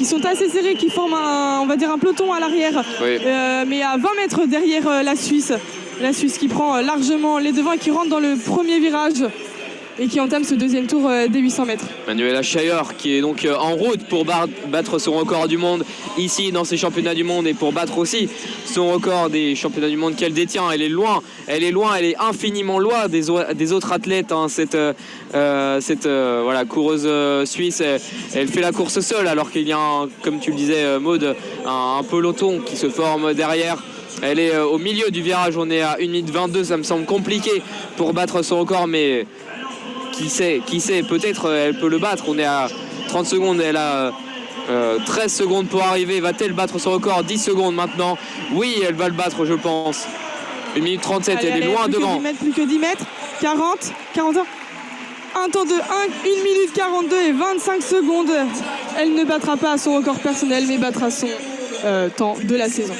sont assez serrés, qui forment on va dire un peloton à l'arrière. Oui. Mais à 20 mètres derrière la Suisse. La Suisse qui prend largement les devants et qui rentre dans le premier virage et qui entame ce 2e tour des 800 mètres. Manuela Scheuer qui est donc en route pour battre son record du monde ici dans ces championnats du monde et pour battre aussi son record des championnats du monde qu'elle détient. Elle est loin, elle est infiniment loin des autres athlètes, hein, cette coureuse suisse. Elle fait la course seule alors qu'il y a, comme tu le disais Maud, un peloton qui se forme derrière. Elle est au milieu du virage, on est à 1 minute 22, ça me semble compliqué pour battre son record, mais qui sait, peut-être elle peut le battre. On est à 30 secondes, elle a 13 secondes pour arriver. Va-t-elle battre son record? 10 secondes maintenant. Oui, elle va le battre, je pense. 1 minute 37, elle est loin devant. Plus que 10 mètres, 40, 41. Un temps de 1 minute 42 et 25 secondes. Elle ne battra pas son record personnel, mais battra son temps de la saison.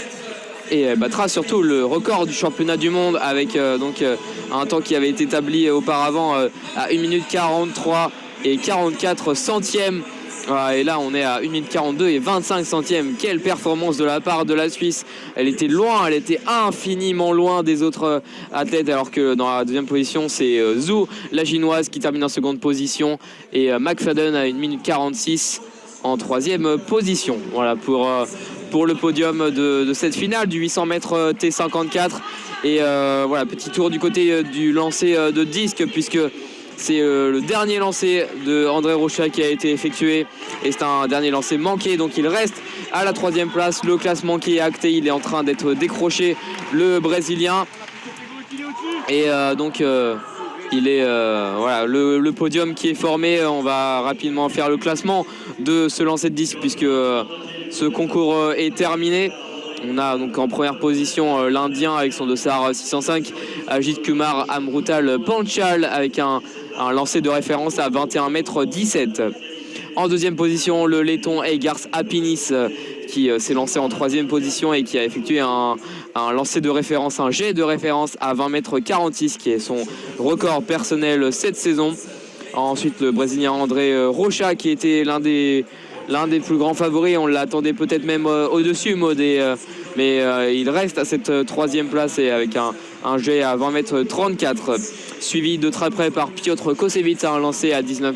Et elle battra surtout le record du championnat du monde avec un temps qui avait été établi auparavant à 1 minute 43 et 44 centièmes. Voilà, et là on est à 1 minute 42 et 25 centièmes. Quelle performance de la part de la Suisse. Elle était loin, elle était infiniment loin des autres athlètes, alors que dans la 2e position c'est Zhou, la chinoise, qui termine en 2e position, et McFadden à 1 minute 46 en 3e position. Voilà pour le podium de cette finale du 800 mètres T54. Et voilà, petit tour du côté du lancer de disque, puisque c'est le dernier lancer de André Rocha qui a été effectué et c'est un dernier lancer manqué, donc il reste à la 3e place. Le classement qui est acté, il est en train d'être décroché, le Brésilien, et il est voilà, le podium qui est formé. On va rapidement faire le classement de ce lancer de disque puisque ce concours est terminé. On a donc en première position l'Indien avec son dossard 605, Ajit Kumar Amrutal Panchal avec un lancer de référence à 21,17 m. En 2e position, le Letton Eigars Apinis qui s'est lancé en 3e position et qui a effectué un lancer de référence, un jet de référence à 20,46 m qui est son record personnel cette saison. Ensuite, le Brésilien André Rocha qui était l'un des plus grands favoris. On l'attendait peut-être même au-dessus, Maud, mais il reste à cette 3e place et avec un jet à 20,34 m. Suivi de très près par Piotr Kosevitz, un lancé à 19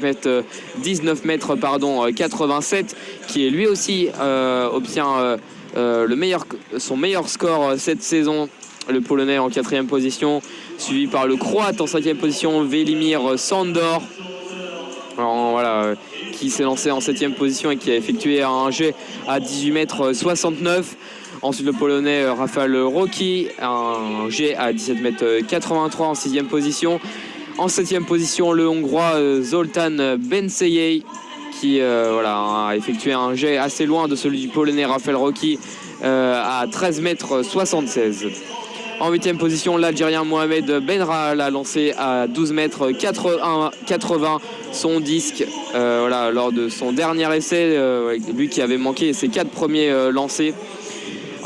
mètres 87, qui est lui aussi obtient son meilleur score cette saison. Le Polonais en 4e position, suivi par le Croate en 5e position, Velimir Sandor. Alors, voilà, qui s'est lancé en 7e position et qui a effectué un jet à 18,69 m. Ensuite, le Polonais Rafał Roki, un jet à 17,83 m en 6e position. En 7e position, le Hongrois Zoltán Bencejei, qui a effectué un jet assez loin de celui du Polonais Rafał Roki à 13,76 m. En 8e position, l'Algérien Mohamed Benra l'a lancé à 12 mètres 80 son disque lors de son dernier essai, lui qui avait manqué ses 4 premiers lancers.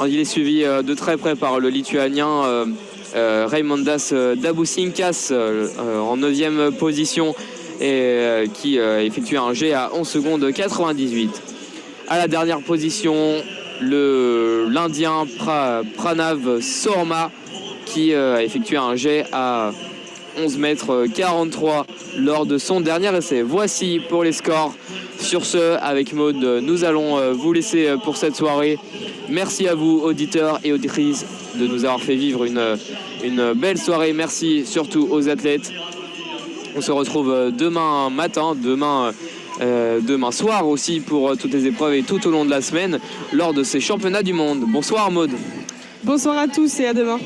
Il est suivi de très près par le Lituanien Raimondas Dabusinkas en 9e position et qui effectue un jet à 11 secondes 98. À la dernière position, l'Indien Pranav Sorma qui a effectué un jet à 11 mètres 43 lors de son dernier essai. Voici pour les scores. Sur ce, avec Maud, nous allons vous laisser pour cette soirée. Merci à vous, auditeurs et auditrices, de nous avoir fait vivre une belle soirée. Merci surtout aux athlètes. On se retrouve demain matin, demain soir aussi pour toutes les épreuves et tout au long de la semaine lors de ces championnats du monde. Bonsoir Maud. Bonsoir à tous et à demain.